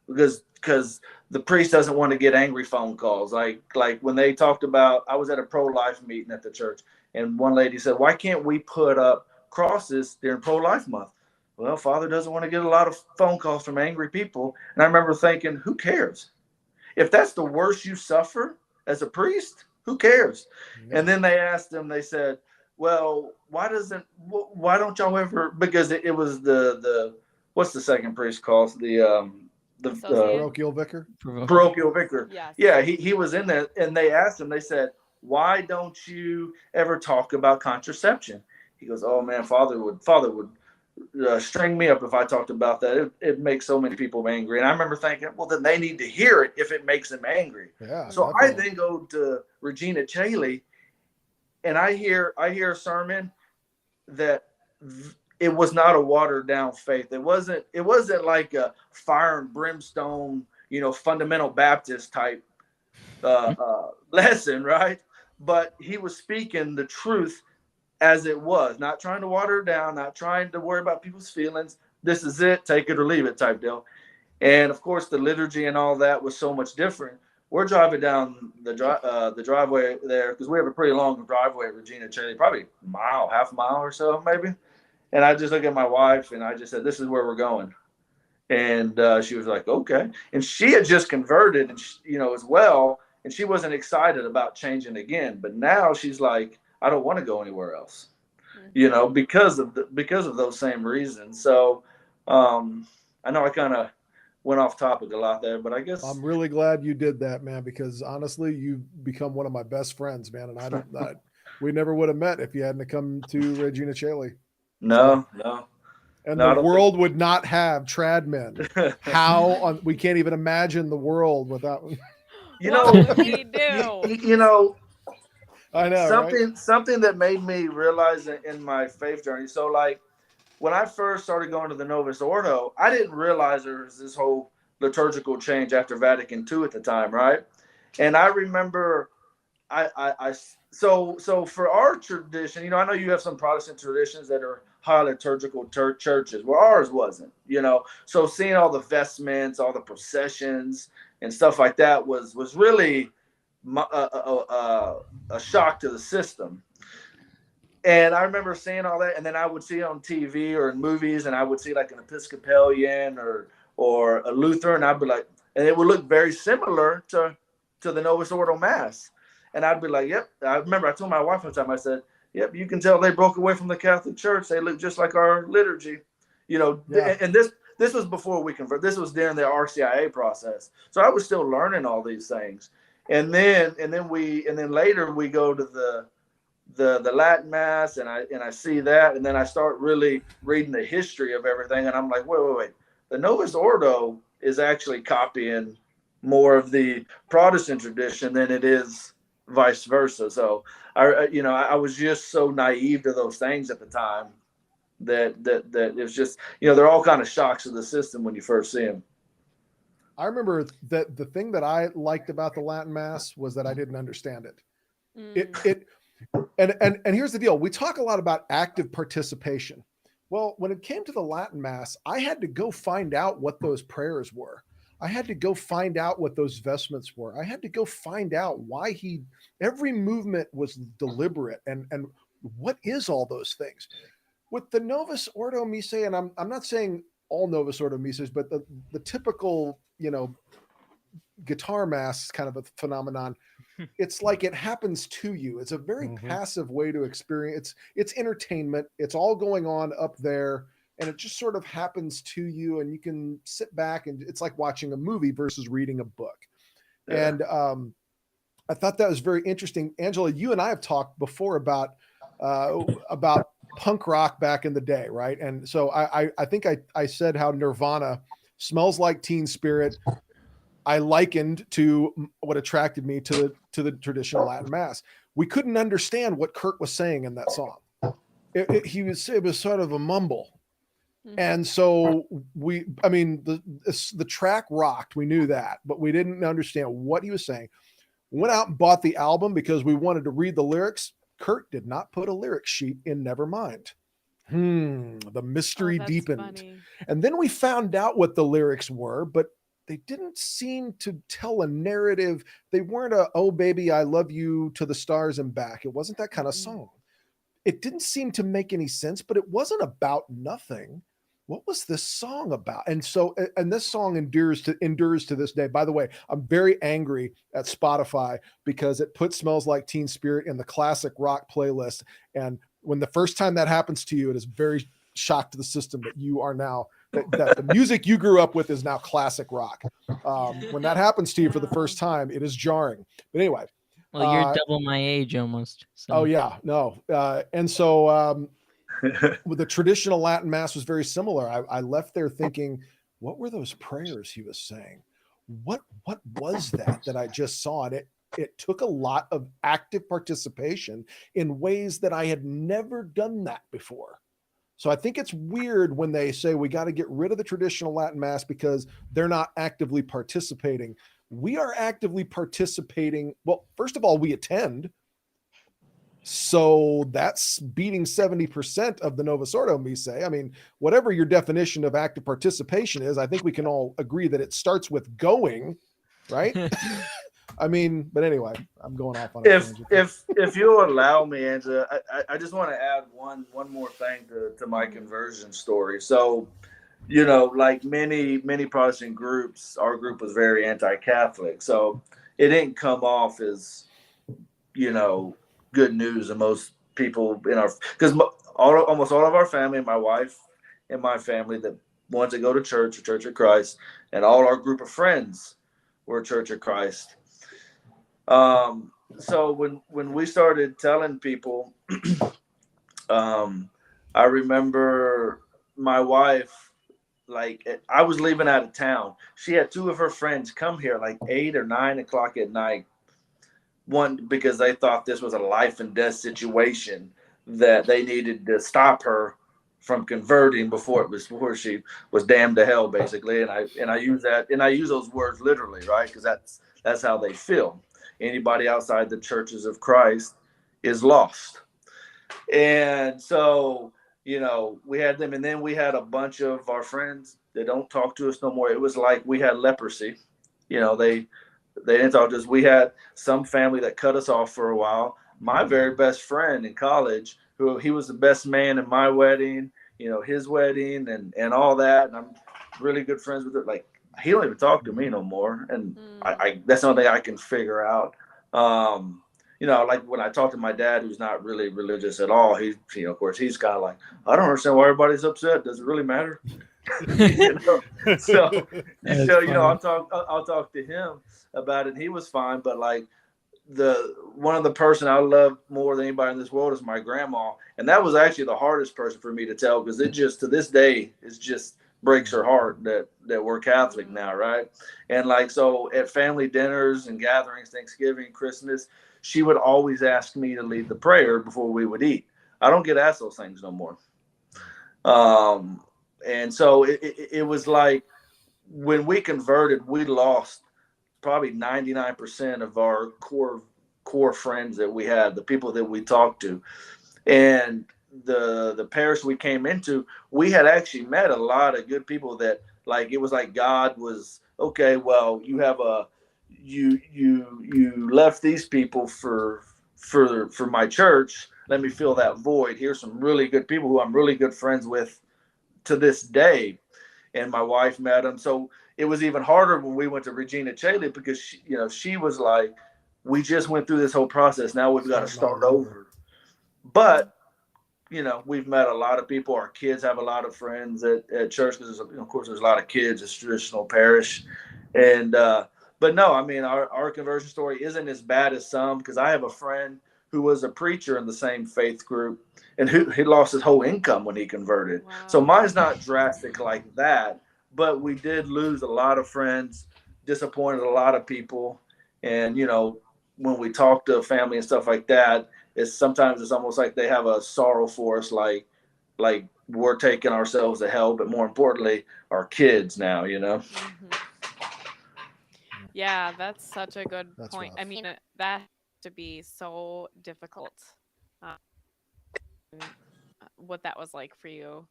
S5: because the priest doesn't want to get angry phone calls. Like when they talked about, I was at a pro-life meeting at the church, and one lady said, why can't we put up crosses during pro-life month? Well, Father doesn't want to get a lot of phone calls from angry people. And I remember thinking, who cares? If that's the worst you suffer as a priest, who cares? Yeah. And then they asked them, they said, well, why don't y'all ever, because it was the what's the second priest called? The
S4: parochial vicar.
S5: Parochial vicar.
S1: Yes.
S5: Yeah, he was in there, and they asked him, they said, why don't you ever talk about contraception? He goes, oh man, Father would string me up if I talked about that. It makes so many people angry. And I remember thinking, well, then they need to hear it if it makes them angry.
S4: Yeah.
S5: So definitely. I then go to Regina Chaley, and I hear a sermon that it was not a watered down faith. It wasn't like a fire and brimstone, fundamental Baptist type lesson, right? But he was speaking the truth as it was, not trying to water it down, not trying to worry about people's feelings. This is it, take it or leave it type deal. And of course, the liturgy and all that was so much different. We're driving down the driveway there because we have a pretty long driveway at Regina Chaley, probably half a mile or so maybe. And I just look at my wife and I just said, this is where we're going. And she was like, okay. And she had just converted, and as well. And she wasn't excited about changing again. But now she's like, I don't want to go anywhere else, because of those same reasons. So I know I kind of went off topic a lot there, but I guess
S4: I'm really glad you did that, man, because honestly, you've become one of my best friends, man. And we never would have met if you hadn't come to Regina Chaley.
S5: No.
S4: And the world would not have trad men. We can't even imagine the world without.
S1: What would we do?
S4: I know
S5: something that made me realize in my faith journey. So like when I first started going to the Novus Ordo, I didn't realize there was this whole liturgical change after Vatican II at the time, right? And I remember so for our tradition, I know you have some Protestant traditions that are high liturgical churches, where ours wasn't, So seeing all the vestments, all the processions and stuff like that was really a shock to the system. And I remember seeing all that, and then I would see it on TV or in movies, and I would see like an Episcopalian or a Lutheran. I'd be like, and it would look very similar to the Novus Ordo Mass, and I'd be like, "Yep." I remember I told my wife one time, I said, "Yep, you can tell they broke away from the Catholic Church. They look just like our liturgy, you know."
S4: Yeah.
S5: And this was before we converted. This was during the RCIA process, so I was still learning all these things, and then later we go to the Latin Mass, and I see that, and then I start really reading the history of everything, and I'm like, wait. The Novus Ordo is actually copying more of the Protestant tradition than it is vice versa. So I was just so naive to those things at the time that it was just, they're all kind of shocks to the system when you first see them.
S4: I remember that the thing that I liked about the Latin Mass was that I didn't understand it. And here's the deal. We talk a lot about active participation. Well, when it came to the Latin Mass, I had to go find out what those prayers were. I had to go find out what those vestments were. I had to go find out why every movement was deliberate and what is all those things. With the Novus Ordo Missae, and I'm not saying all Novus Ordo Missae, but the typical, guitar mass kind of a phenomenon. It's like it happens to you. It's a very passive way to experience. It's entertainment. It's all going on up there, and it just sort of happens to you, and you can sit back, and it's like watching a movie versus reading a book. Yeah. And I thought that was very interesting. Angela, you and I have talked before about punk rock back in the day, right? And so I think I said how Nirvana, Smells Like Teen Spirit, I likened to what attracted me to the traditional Latin Mass. We couldn't understand what Kurt was saying in that song. It was sort of a mumble. And so the track rocked. We knew that, but we didn't understand what he was saying. We went out and bought the album because we wanted to read the lyrics. Kurt did not put a lyric sheet in Nevermind. The mystery deepened. Funny. And then we found out what the lyrics were, but they didn't seem to tell a narrative. They weren't oh baby, I love you to the stars and back. It wasn't that kind of song. It didn't seem to make any sense, but it wasn't about nothing. What was this song about? And so, and this song endures to this day. By the way, I'm very angry at Spotify because it put Smells Like Teen Spirit in the classic rock playlist. And when the first time that happens to you, it is very shock to the system that you are now that the music you grew up with is now classic rock. When that happens to you for the first time, it is jarring. But anyway.
S7: Well, you're double my age almost. So.
S4: Oh yeah, no. And so with the traditional Latin Mass was very similar. I left there thinking, what were those prayers he was saying? What was that I just saw? And it took a lot of active participation in ways that I had never done that before. So I think it's weird when they say we got to get rid of the traditional Latin Mass because they're not actively participating. We are actively participating. Well, first of all, we attend. So that's beating 70% of the Novus Ordo Missae. I mean, whatever your definition of active participation is, I think we can all agree that it starts with going, right? I mean, but anyway, I'm going off on a tangent.
S5: If you'll allow me, Angela, I just want to add one more thing to my conversion story. So, like many Protestant groups, our group was very anti-Catholic. So it didn't come off as, good news to most people because almost all of our family, my wife and my family, the ones that go to church, the Church of Christ, and all our group of friends were Church of Christ. So when we started telling people, I remember my wife, like I was leaving out of town. She had two of her friends come here like 8 or 9 o'clock at night. One, because they thought this was a life and death situation that they needed to stop her from converting before she was damned to hell, basically. And I use that, and I use those words literally, right? Because that's how they feel. Anybody outside the churches of Christ is lost. And so, we had them, and then we had a bunch of our friends that don't talk to us no more. It was like we had leprosy. They didn't talk to us. We had some family that cut us off for a while. My very best friend in college, who he was the best man in my wedding, his wedding and all that. And I'm really good friends with it. Like, he don't even talk to me no more. And I that's the only thing I can figure out. Like when I talk to my dad, who's not really religious at all, of course, he's kind of like, I don't understand why everybody's upset. Does it really matter? So I'll talk to him about it. He was fine, but like one of the person I love more than anybody in this world is my grandma, and that was actually the hardest person for me to tell, because it just to this day it just breaks her heart that we're Catholic now, right? And like, so at family dinners and gatherings, Thanksgiving, Christmas, she would always ask me to lead the prayer before we would eat. I don't get asked those things no more. And so it was like, when we converted, we lost probably 99% of our core friends that we had, the people that we talked to. And the parish we came into, we had actually met a lot of good people that, like, it was like God was, okay, well, you left these people for my church. Let me fill that void. Here's some really good people who I'm really good friends with to this day. And my wife met them. So it was even harder when we went to Regina Caeli, because she was like, we just went through this whole process. Now we've got to start over. But we've met a lot of people. Our kids have a lot of friends at church, because of course there's a lot of kids. It's traditional parish. And but no, I mean, our conversion story isn't as bad as some, because I have a friend who was a preacher in the same faith group, and he lost his whole income when he converted. Wow. So mine's not drastic like that, but we did lose a lot of friends, disappointed a lot of people. And when we talk to family and stuff like that, sometimes it's almost like they have a sorrow for us, like we're taking ourselves to hell, but more importantly, our kids now.
S1: Mm-hmm. Yeah, that's such a good point. Rough. I mean, that to be so difficult. What that was like for you.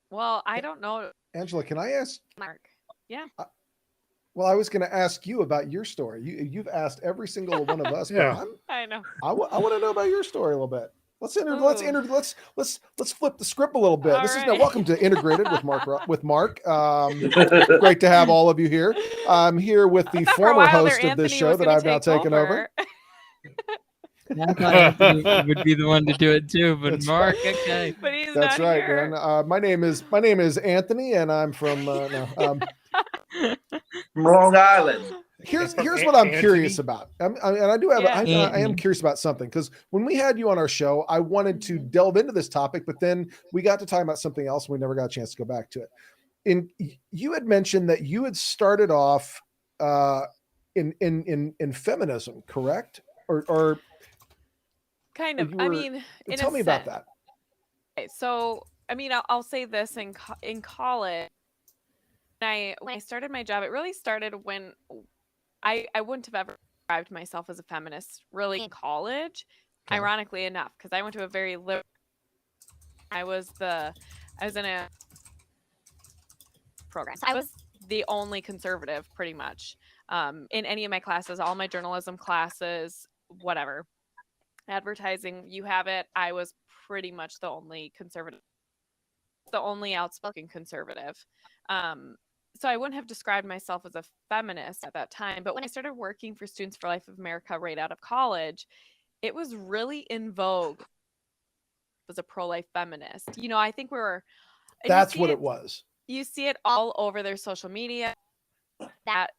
S1: Well, I don't know.
S4: Angela, can I ask
S1: Mark? Yeah.
S4: Well, I was going to ask you about your story. You've asked every single one of us.
S3: Yeah.
S4: But
S1: I know.
S4: I want to know about your story a little bit. Let's flip the script a little bit.
S1: All
S4: This
S1: right.
S4: is now welcome to Integrated with Mark. Great to have all of you here. I'm here with the former host of this show that I've now taken over.
S7: I thought Anthony would be the one to do it too, but
S4: That's
S7: Mark,
S4: right.
S7: okay.
S1: But he's
S4: That's
S1: not
S4: right,
S1: here.
S4: man. My name is Anthony, and I'm from
S5: from Long Island.
S4: Here's what I'm
S3: Anthony?
S4: Curious about, and I do have
S1: Yeah.
S4: I am curious about something, because when we had you on our show, I wanted to delve into this topic, but then we got to talking about something else, and we never got a chance to go back to it. You had mentioned that you had started off in feminism, correct? Or
S1: kind of. I mean,
S4: tell me about that.
S1: Okay, so I mean, I'll say this: in college, when I started my job, it really started when I wouldn't have ever described myself as a feminist really in college. Okay. Ironically enough, because I went to a very liberal. I was in a program. So I was the only conservative, pretty much, in any of my classes, all my journalism classes, whatever. Advertising, you have it. I was pretty much the only conservative, the only outspoken conservative. So I wouldn't have described myself as a feminist at that time. But when I started working for Students for Life of America right out of college, it was really in vogue as a pro-life feminist. I think we were.
S4: That's what it was.
S1: You see it all over their social media. That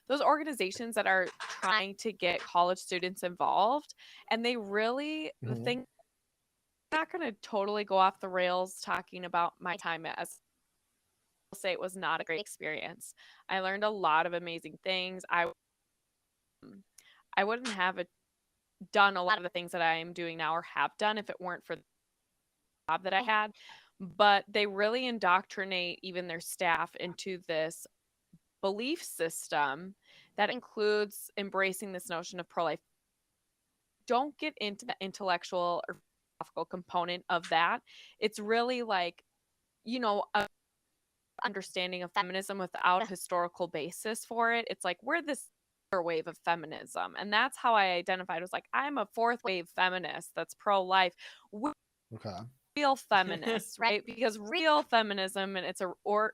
S1: those organizations that are trying to get college students involved, and they really think I'm not going to totally go off the rails talking about my time as I'll say it was not a great experience. I learned a lot of amazing things. I wouldn't have done a lot of the things that I'm doing now or have done if it weren't for the job that I had. But they really indoctrinate even their staff into this belief system that includes embracing this notion of pro-life. Don't get into the intellectual or philosophical component of that. It's really like, understanding of feminism without a historical basis for it. It's like we're this wave of feminism, and that's how I identified. It was like I'm a fourth wave feminist that's pro-life. We're
S4: Okay.
S1: real feminists, right? Because real feminism and it's a or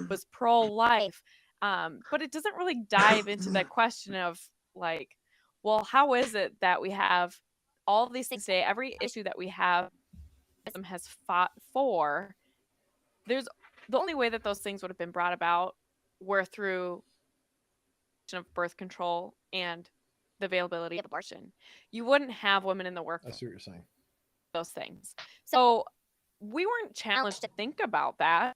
S1: was pro-life, but it doesn't really dive into that question of like, well, how is it that we have all of these things today? Every issue that we have has fought for. There's the only way that those things would have been brought about were through of birth control and the availability of abortion. You wouldn't have women in the
S4: I
S1: workforce.
S4: see what you're saying.
S1: Those things. So we weren't challenged to think about that.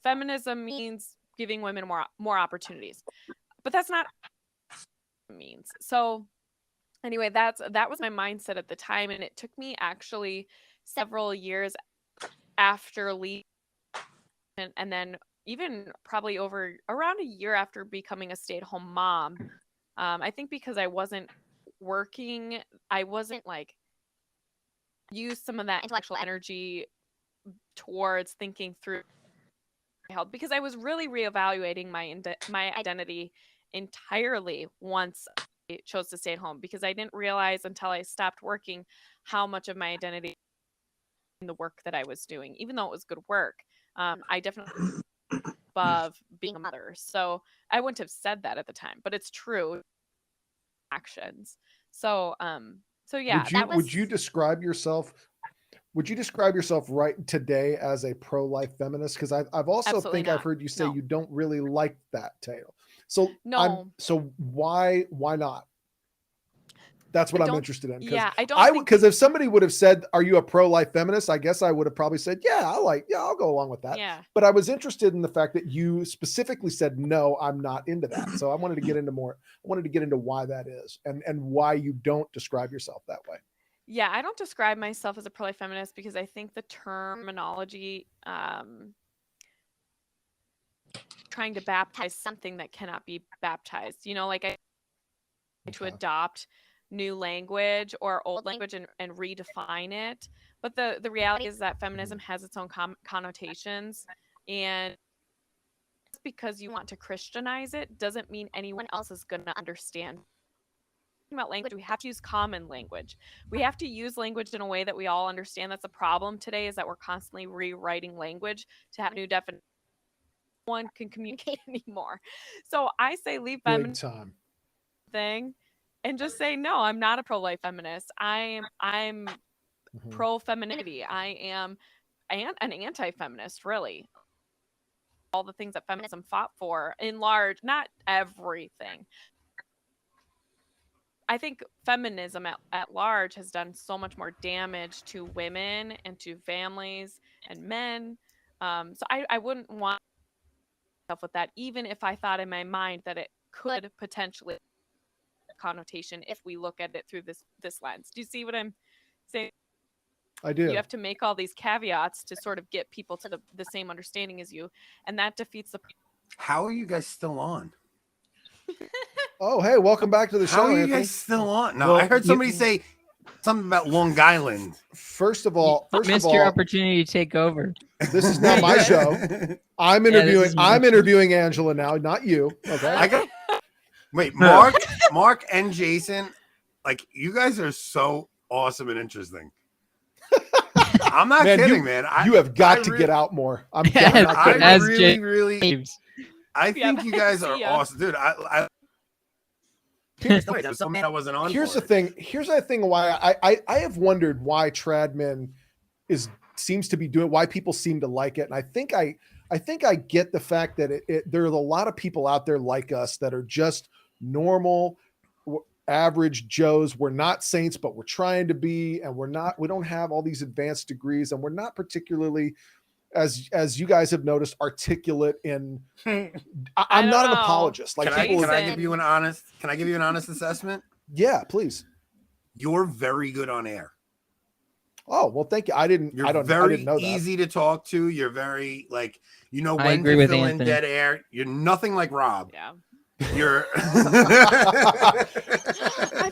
S1: Feminism means giving women more opportunities, but that's not what it means. So anyway, that was my mindset at the time, and it took me actually several years after leaving, and then even probably over around a year after becoming a stay-at-home mom. I think because I wasn't working, I wasn't like use some of that intellectual energy towards thinking through health, because I was really reevaluating my identity entirely once I chose to stay at home, because I didn't realize until I stopped working how much of my identity in the work that I was doing, even though it was good work. I definitely above being a mother. So I wouldn't have said that at the time, but it's true actions. So yeah,
S4: would you describe yourself right today as a pro-life feminist? Because I've also
S1: Absolutely not.
S4: I've heard you say
S1: No.
S4: you don't really like that tale. So
S1: No.
S4: so why not? That's what I'm interested in.
S1: Yeah, I don't think
S4: because if somebody would have said, "Are you a pro-life feminist?" I guess I would have probably said, "Yeah, I'll go along with that."
S1: Yeah.
S4: But I was interested in the fact that you specifically said, "No, I'm not into that." So I wanted to get into more. I wanted to get into why that is and why you don't describe yourself that way.
S1: Yeah, I don't describe myself as a pro-life feminist because I think the terminology trying to baptize something that cannot be baptized. You know, like I to adopt new language or old language and redefine it. But the reality is that feminism has its own connotations, and just because you want to Christianize it doesn't mean anyone else is going to understand. About language, we have to use common language. We have to use language in a way that we all understand. That's a problem today, is that we're constantly rewriting language to have new definitions. No one can communicate anymore. So I say leave
S4: Big time
S1: thing and just say, no, I'm not a pro-life feminist. I'm pro-femininity. I am an anti-feminist, really. All the things that feminism fought for in large, not everything. I think feminism at large has done so much more damage to women and to families and men. So I wouldn't want myself with that, even if I thought in my mind that it could potentially connotation if we look at it through this lens. Do you see what I'm saying?
S4: I do.
S1: You have to make all these caveats to sort of get people to the same understanding as you, and that defeats the.
S2: How are you guys still on?
S4: Oh, hey, welcome back to the show.
S2: How are you
S4: Anthony.
S2: guys still on? No,
S3: Well,
S2: I heard somebody say something about Long Island.
S4: First of all,
S7: missed your opportunity to take over.
S4: This is not my show. I'm interviewing. I'm interviewing Angela now, not you. Okay.
S2: Wait, Mark and Jason, like you guys are so awesome and interesting. I'm not kidding, man.
S4: You have got to get out more. I'm
S7: As
S2: really. I think you guys are awesome, dude. Here's the thing. Here's the thing. Why I have wondered why Tradman seems to be doing. Why people seem to like it, and I think I get the fact that there are a lot of people out there like us that are just normal, average Joes. We're not saints, but we're trying to be, and we don't have all these advanced degrees, and we're not particularly, as you guys have noticed, articulate in. I'm not an apologist. Like, can I give you an honest assessment?
S4: Yeah, please.
S2: You're very good on air.
S4: Oh, well, thank you. I didn't know that.
S2: Very easy to talk to. You're very when to fill in dead air. You're nothing like Rob.
S1: Yeah.
S2: You're.
S1: I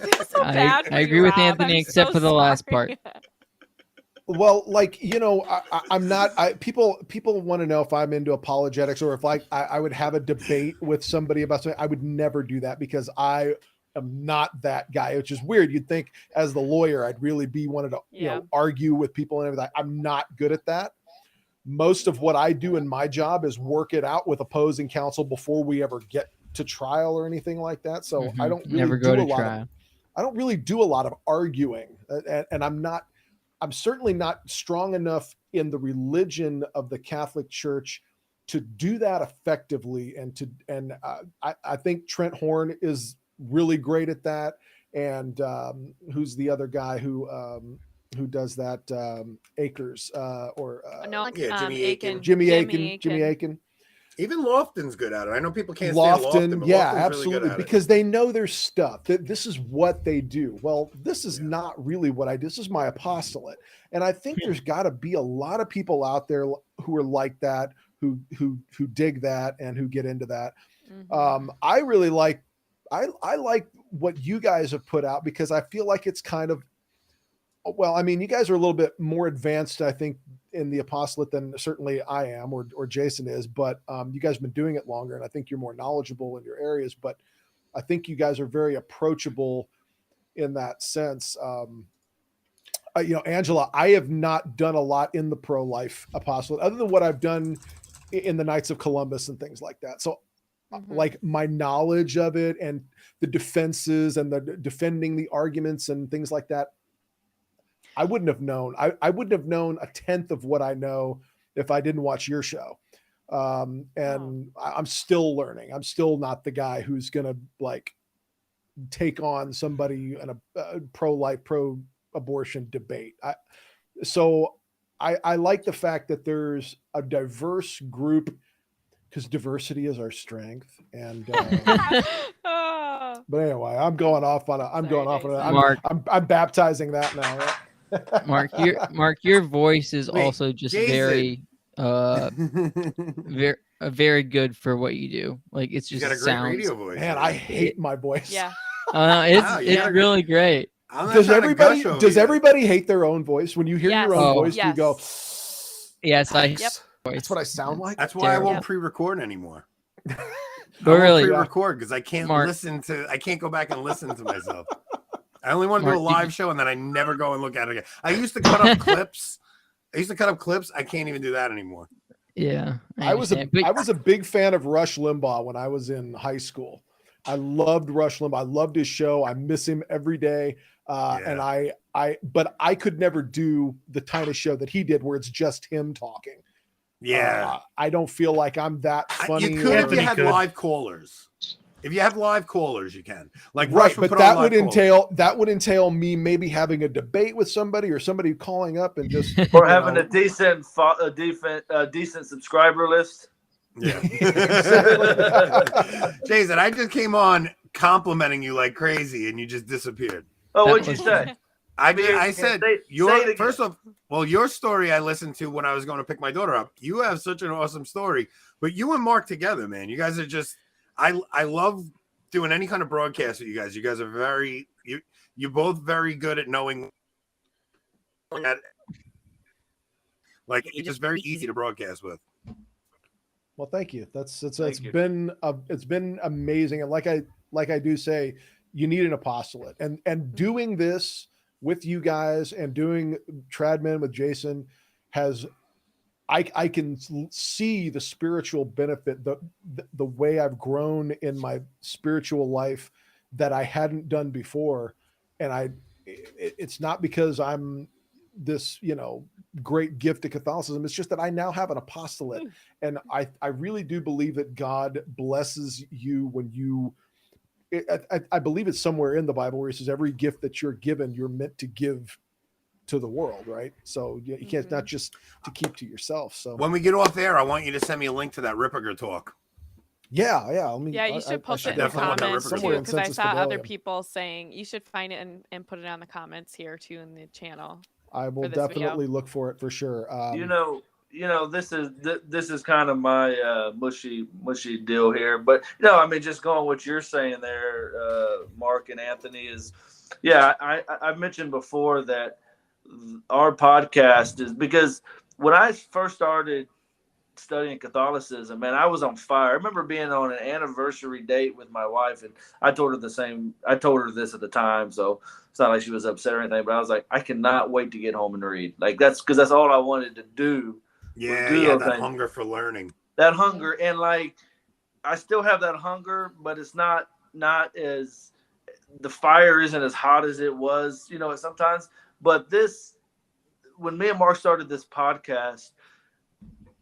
S1: feel so bad.
S7: I agree with Anthony, except for the last part.
S4: Well, like, I'm not. People want to know if I'm into apologetics or if I would have a debate with somebody about something. I would never do that because I am not that guy, which is weird. You'd think as the lawyer, I'd really be wanted to argue with people and everything. I'm not good at that. Most of what I do in my job is work it out with opposing counsel before we ever get to trial or anything like that. So I don't really
S7: Never go to trial.
S4: I don't really do a lot of arguing, and I'm certainly not strong enough in the religion of the Catholic Church to do that effectively. And I think Trent Horn is really great at that. And who's the other guy who does that? Akers
S2: Jimmy Akin.
S4: Jimmy Akin.
S2: Even Lofton's good at it. I know people can't
S4: Lofton,
S2: stand Lofton, but
S4: yeah,
S2: Lofton's
S4: absolutely,
S2: really good at
S4: because they know their stuff. That this is what they do. Well, this is not really what I do. This is my apostolate, and I think there's got to be a lot of people out there who are like that, who dig that and who get into that. I really like, I like what you guys have put out because I feel like it's kind of, well, I mean, you guys are a little bit more advanced, I think, in the apostolate than certainly I am or Jason is, but you guys have been doing it longer, and I think you're more knowledgeable in your areas, but I think you guys are very approachable in that sense. Angela, I have not done a lot in the pro-life apostolate other than what I've done in the Knights of Columbus and things like that. So like my knowledge of it and the defenses and the defending the arguments and things like that, I wouldn't have known. I wouldn't have known a tenth of what I know if I didn't watch your show. I'm still learning. I'm still not the guy who's going to like take on somebody in a pro-life, pro-abortion debate. I like the fact that there's a diverse group because diversity is our strength. And but anyway, I'm going off on I'm baptizing that now. Right?
S7: Mark, your voice is also just
S2: Jason.
S7: very good for what you do. Like it's just
S2: got a great radio voice.
S4: Man, I hate my voice.
S1: Yeah.
S7: It's really great.
S4: Does everybody hate their own voice? When you hear your own voice, you go,
S7: yes,
S4: that's what I sound like.
S2: That's why I won't pre-record anymore.
S7: But really,
S2: pre-record because I can't I can't go back and listen to myself. I only want to do a live show and then I never go and look at it again. I used to cut up clips. I can't even do that anymore.
S7: Yeah.
S4: I was a big fan of Rush Limbaugh when I was in high school. I loved Rush Limbaugh. I loved his show. I miss him every day. But I could never do the kind of show that he did where it's just him talking.
S2: Yeah.
S4: I don't feel like I'm that funny.
S2: You could if you had live callers. If you have live callers, you can. Like
S4: right, but that would entail me maybe having a debate with somebody or somebody calling up and just
S5: or having a decent subscriber list.
S2: Yeah. Jason, I just came on complimenting you like crazy and you just disappeared.
S5: Oh, what'd you say?
S2: I said first off, your story I listened to when I was going to pick my daughter up. You have such an awesome story, but you and Mark together, man, you guys are just. I love doing any kind of broadcast with you guys. You guys are you're both very good at knowing. Like it's just very easy to broadcast with.
S4: Well, thank you. It's been amazing, and like I do say, you need an apostolate, and doing this with you guys and doing Tradman with Jason has. I can see the spiritual benefit, the way I've grown in my spiritual life that I hadn't done before, and it's not because I'm this great gift to Catholicism. It's just that I now have an apostolate, and I really do believe that God blesses you when you. I believe it's somewhere in the Bible where it says every gift that you're given, you're meant to give to the world, right? So you can't not just to keep to yourself. So
S2: when we get off air, I want you to send me a link to that Ripperger talk.
S4: Yeah.
S1: You should post it in the comments too, because I saw other people saying you should find it and put it on the comments here too in the channel.
S4: I will definitely look for it for sure.
S5: This is kind of my mushy deal here, but I mean, just going what you're saying there, Mark and Anthony is, I've mentioned before that. our podcast is because when I first started studying Catholicism, man, I was on fire. I remember being on an anniversary date with my wife, and I told her this at the time, so it's not like she was upset or anything. But I was like, I cannot wait to get home and read. Like that's because that's all I wanted to do.
S2: Yeah, that hunger for learning.
S5: That hunger, and like I still have that hunger, but it's not as the fire isn't as hot as it was, sometimes. But when me and Mark started this podcast,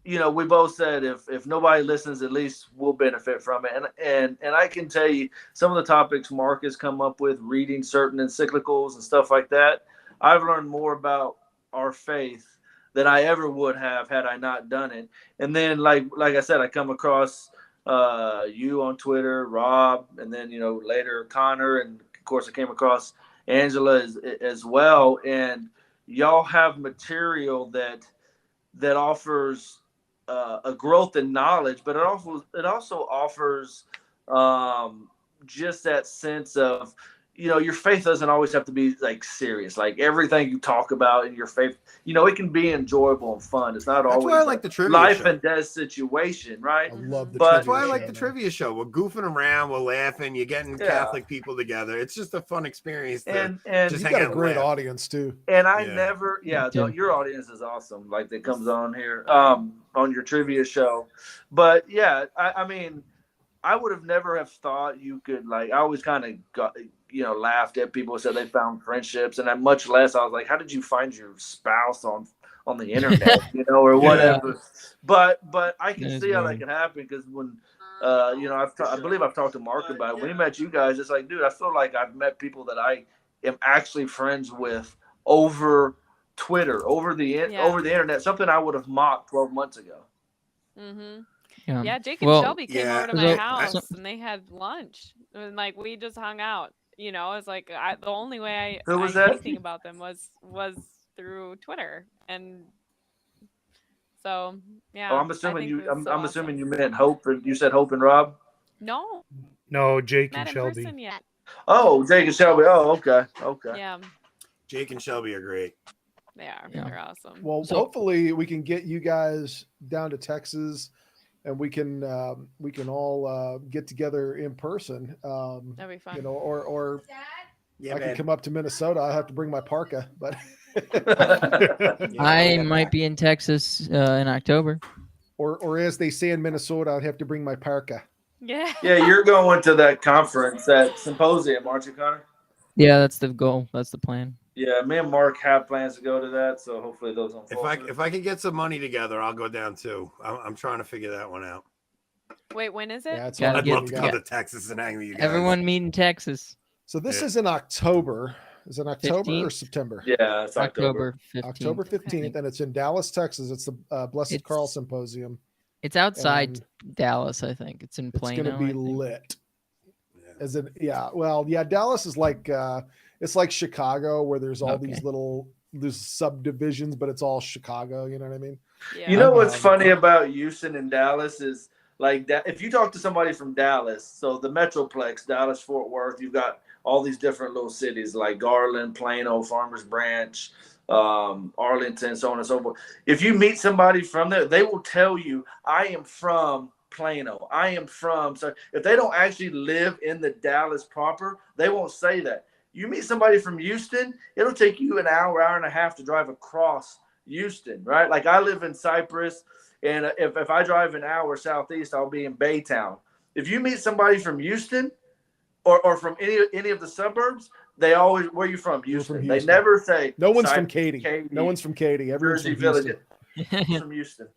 S5: we both said if nobody listens, at least we'll benefit from it. And I can tell you some of the topics Mark has come up with, reading certain encyclicals and stuff like that. I've learned more about our faith than I ever would have had I not done it. And then, like I said, I come across you on Twitter, Rob, and then later Connor, and of course I came across Angela as well. And y'all have material that offers a growth in knowledge, but it also offers just that sense of your faith doesn't always have to be like serious. Like everything you talk about in your faith, it can be enjoyable and fun. It's not always
S2: why I like the trivia
S5: life
S2: show.
S5: and death situation, right?
S4: I love the
S2: That's
S4: trivia
S2: why I
S4: show,
S2: like the
S4: man.
S2: trivia show. We're goofing around, we're laughing, you're getting Catholic people together. It's just a fun experience to
S5: And
S2: just
S4: You've
S2: hang
S4: got a
S2: out and
S4: great
S2: laugh.
S4: audience too.
S5: And I
S2: Yeah.
S5: never,
S7: too.
S5: your audience is awesome. Like that comes on here, on your trivia show. But yeah, I mean, I would have never have thought you could I always kind of got, laughed at people who said they found friendships, and then much less I was like, how did you find your spouse on the internet, or whatever. But I can see how that can happen because when, I believe I've talked to Mark about it. When he met you guys, it's like, dude, I feel like I've met people that I am actually friends with over Twitter, over the internet, something I would have mocked 12 months ago.
S1: Mm-hmm.
S7: Yeah.
S1: Yeah, Jake and Shelby came over to my house and they had lunch, and we just hung out. It's like the only way I knew anything about them was through Twitter, and so yeah.
S5: I'm assuming I'm assuming you meant Hope, and you said Hope and Rob.
S3: No, Jake and Shelby.
S1: Yet.
S5: Oh, Jake and Shelby. Oh, okay.
S1: Yeah,
S2: Jake and Shelby are great.
S1: they are. Yeah. They're awesome.
S4: Well, hopefully we can get you guys down to Texas, and we can all get together in person.
S1: That'd be fun.
S4: Or I can come up to Minnesota. I have to bring my parka, but
S7: I might be in Texas in October.
S4: Or as they say in Minnesota, I'd have to bring my parka.
S1: Yeah.
S5: Yeah, you're going to that conference, that symposium, aren't you, Connor?
S7: Yeah, that's the goal. That's the plan.
S5: Yeah, me and Mark have plans to go to that, so hopefully those don't fall through.
S2: If I can get some money together, I'll go down too. I'm trying to figure that one out.
S1: Wait, when is it?
S4: Yeah,
S2: I'd love to come to Texas and hang with you guys.
S7: Everyone meet in Texas.
S4: So this is in October. Is it October
S7: 15th?
S4: or September?
S5: Yeah, it's October
S7: 15th.
S4: October 15th, and it's in Dallas, Texas. It's the Blessed Carl Symposium.
S7: It's outside Dallas, I think. It's in Plano.
S4: It's going to be lit. As in, Dallas is like it's like Chicago, where there's all these there's subdivisions, but it's all Chicago. You know what I mean?
S1: Yeah.
S5: You know what's funny about Houston and Dallas is like that. If you talk to somebody from Dallas, so the Metroplex, Dallas, Fort Worth, you've got all these different little cities like Garland, Plano, Farmers Branch, Arlington, so on and so forth. If you meet somebody from there, they will tell you, I am from Plano. I am from. So if they don't actually live in the Dallas proper, they won't say that. You meet somebody from Houston, it'll take you an hour and a half to drive across Houston, right? Like I live in Cypress, and if I drive an hour southeast, I'll be in Baytown. If you meet somebody from Houston or from any of the suburbs, they always, where are you from? Houston. They never say
S4: no one's from Katy. No one's from Katy. Everyone's
S5: Jersey
S4: from
S5: Village.
S4: Houston.
S5: From Houston.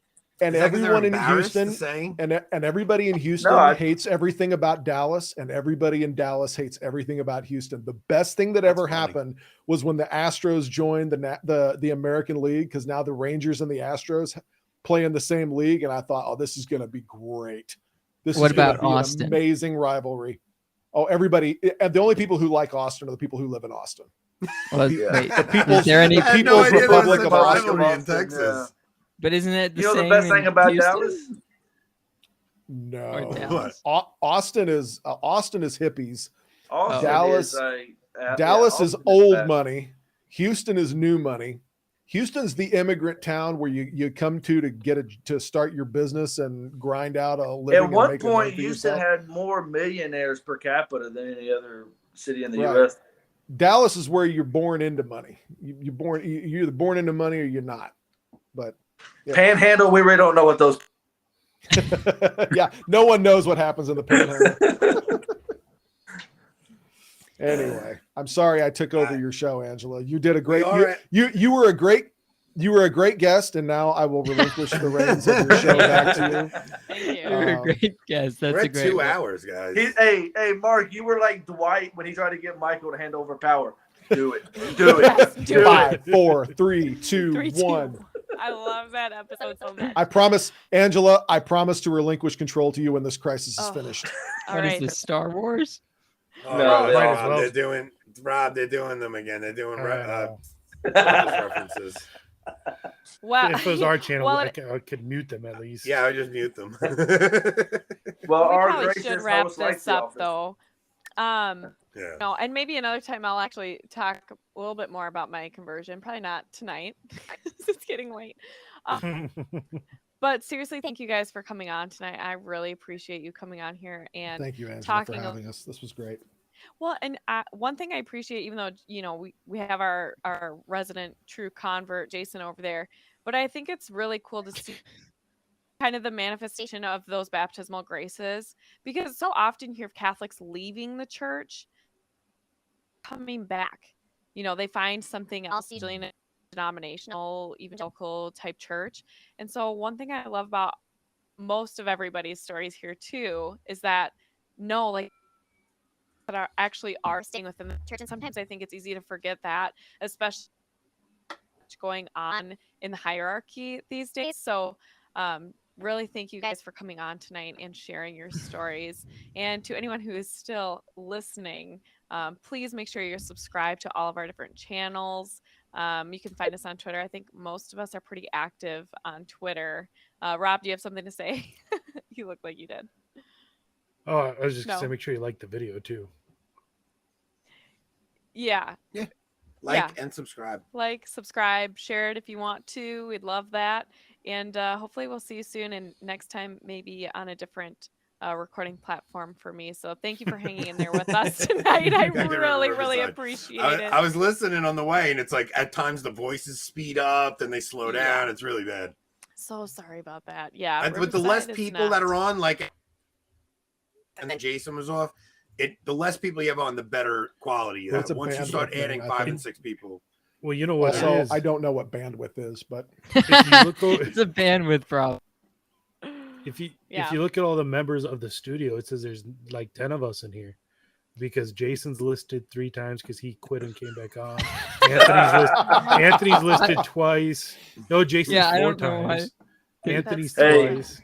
S4: And everyone in Houston and everybody in Houston hates everything about Dallas, and everybody in Dallas hates everything about Houston. The best thing that ever happened was when the Astros joined the American League, because now the Rangers and the Astros play in the same league, and I thought, oh, this is going to be great. This
S7: what
S4: is going
S7: about
S4: to be
S7: Austin?
S4: An amazing rivalry. Oh, everybody, and the only people who like Austin are the people who live in Austin.
S7: Well,
S4: wait,
S7: the people's
S4: Republic of Austin
S2: in Texas.
S5: Yeah.
S7: But isn't it the
S5: You know
S7: same
S5: the best thing about
S7: Houston?
S5: Dallas?
S4: No,
S7: Dallas?
S4: Austin is hippies.
S5: Austin
S4: Dallas,
S5: is
S4: Dallas is old money. Houston is new money. Houston's the immigrant town where you come to start your business and grind out a living.
S8: At one
S4: and make a name
S8: point,
S4: for
S8: Houston
S4: yourself.
S8: had more millionaires per capita than any other city in the
S4: Right.
S8: U.S.
S4: Dallas is where you're born into money. You're either born into money or you're not. But yeah.
S8: Panhandle, we really don't know what those.
S4: Yeah, no one knows what happens in the Panhandle. Anyway, I'm sorry I took over your show, Angela. You did a great. You were a great guest, and now I will relinquish the reins of your show back to you.
S1: Thank you.
S7: You're a great guest. That's
S2: We're
S7: a
S2: at
S7: great
S2: 2
S7: one.
S2: hours, guys.
S8: Hey, Mark, you were like Dwight when he tried to get Michael to hand over power. Do it. Do it.
S1: Yes, do it.
S4: 5, 4, 3, 2,
S1: 3, 2.
S4: 1.
S1: I love that episode so much.
S4: I promise, Angela. I promise to relinquish control to you when this crisis is finished.
S1: All
S7: What is
S1: right.
S7: this, Star Wars?
S2: Oh,
S8: No,
S2: Rob,
S3: might as well.
S2: they're doing them again. They're doing
S3: Well,
S2: references.
S1: Well,
S3: if it was our channel,
S1: well,
S3: I could mute them at least.
S2: Yeah, I would just mute them.
S8: Well,
S1: we
S8: our
S1: probably
S8: gracious
S1: should wrap
S8: host likes
S1: this
S8: The
S1: up
S8: Office.
S1: though.
S2: Yeah.
S1: No, and maybe another time I'll actually talk a little bit more about my conversion. Probably not tonight. It's getting late. But seriously, thank you guys for coming on tonight. I really appreciate you coming on here and
S4: Thank you, Angela,
S1: talking
S4: for having us. This was great.
S1: well, and one thing I appreciate, even though we have our resident true convert Jason over there, but I think it's really cool to see kind of the manifestation of those baptismal graces, because so often you hear of Catholics leaving the church, coming back. They find something else, usually in a denominational, evangelical type church. And so one thing I love about most of everybody's stories here too is that that actually are staying within the church. And sometimes I think it's easy to forget that, especially going on in the hierarchy these days. So really thank you guys for coming on tonight and sharing your stories. And to anyone who is still listening, please make sure you're subscribed to all of our different channels. You can find us on Twitter. I think most of us are pretty active on Twitter. Rob, do you have something to say? You look like you did.
S3: Oh, I was just
S1: No.
S3: gonna say, make sure you like the video too.
S1: Yeah.
S2: And subscribe.
S1: Like, subscribe, share it if you want to. We'd love that. And hopefully we'll see you soon. And next time, maybe on a different recording platform for me. So thank you for hanging in there with us tonight. I really appreciate it.
S2: I was listening on the way, and it's like at times the voices speed up, then they slow down. It's really bad.
S1: So sorry about that. Yeah.
S2: With the less people that are on, and then Jason was off, the less people you have on, the better quality you have. Once you start adding 5 and 6 people.
S3: Well, you know what?
S4: Also,
S3: it is?
S4: I don't know what bandwidth is, but
S3: If you look
S7: It's a bandwidth problem.
S3: if you
S1: Yeah.
S3: look at all the members of the studio, it says there's like 10 of us in here, because Jason's listed 3 times because he quit and came back on. Anthony's listed twice. No, Jason's 4
S7: I don't know why.
S3: times. Anthony's
S8: Hey.
S3: twice.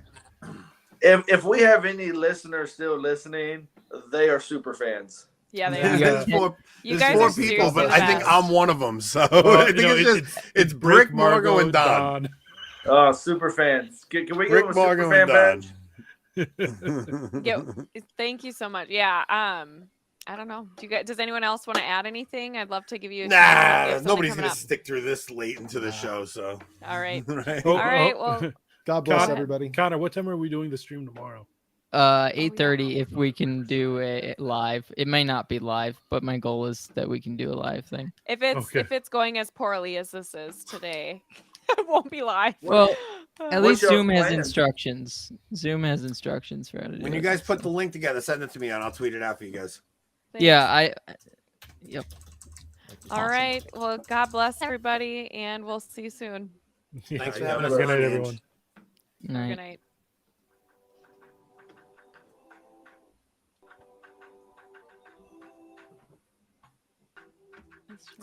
S8: If we have any listeners still listening, they are super fans.
S1: Yeah, they
S3: Yeah.
S1: are.
S2: There's
S1: You
S2: there's
S1: guys
S2: 4
S1: are
S2: people, but
S1: seriously
S2: I
S1: the
S2: think
S1: best.
S2: I'm one of them. So
S3: Well,
S2: I think it's Brick, Margo, and Don.
S8: Oh, super fans. Can we give them
S2: Brick,
S8: a super
S2: Margo,
S8: fan
S2: and Don.
S8: badge?
S1: Thank you so much. Yeah. I don't know. Does anyone else want to add anything? I'd love to give you a chance if you have
S2: Nah,
S1: something
S2: nobody's
S1: coming
S2: gonna
S1: up.
S2: stick through this late into the show. So
S1: All right.
S2: right.
S3: Oh,
S1: All right. Well,
S4: God bless
S3: Connor,
S4: everybody.
S3: Connor, what time are we doing the stream tomorrow?
S7: 8:30 if we can do a live. It may not be live, but my goal is that we can do a live thing.
S1: if it's going as poorly as this is today, it won't be live.
S7: Well, At
S8: What's
S7: least
S8: your
S7: Zoom has
S8: plan?
S7: instructions. Zoom has instructions for how to do
S2: When
S7: it.
S2: you guys put the link together, send it to me and I'll tweet it out for you guys.
S7: Yeah, yep.
S1: All right. Well, God bless everybody, and we'll see you soon.
S2: Thanks for
S3: Yeah,
S2: having us
S3: good
S2: on,
S3: night,
S2: Ange.
S3: everyone.
S7: Night.
S1: Good night.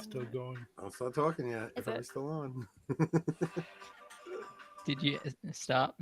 S3: Still going.
S2: I'll start talking yet.
S1: Is
S2: If I'm
S1: it?
S2: still on.
S7: Did you stop?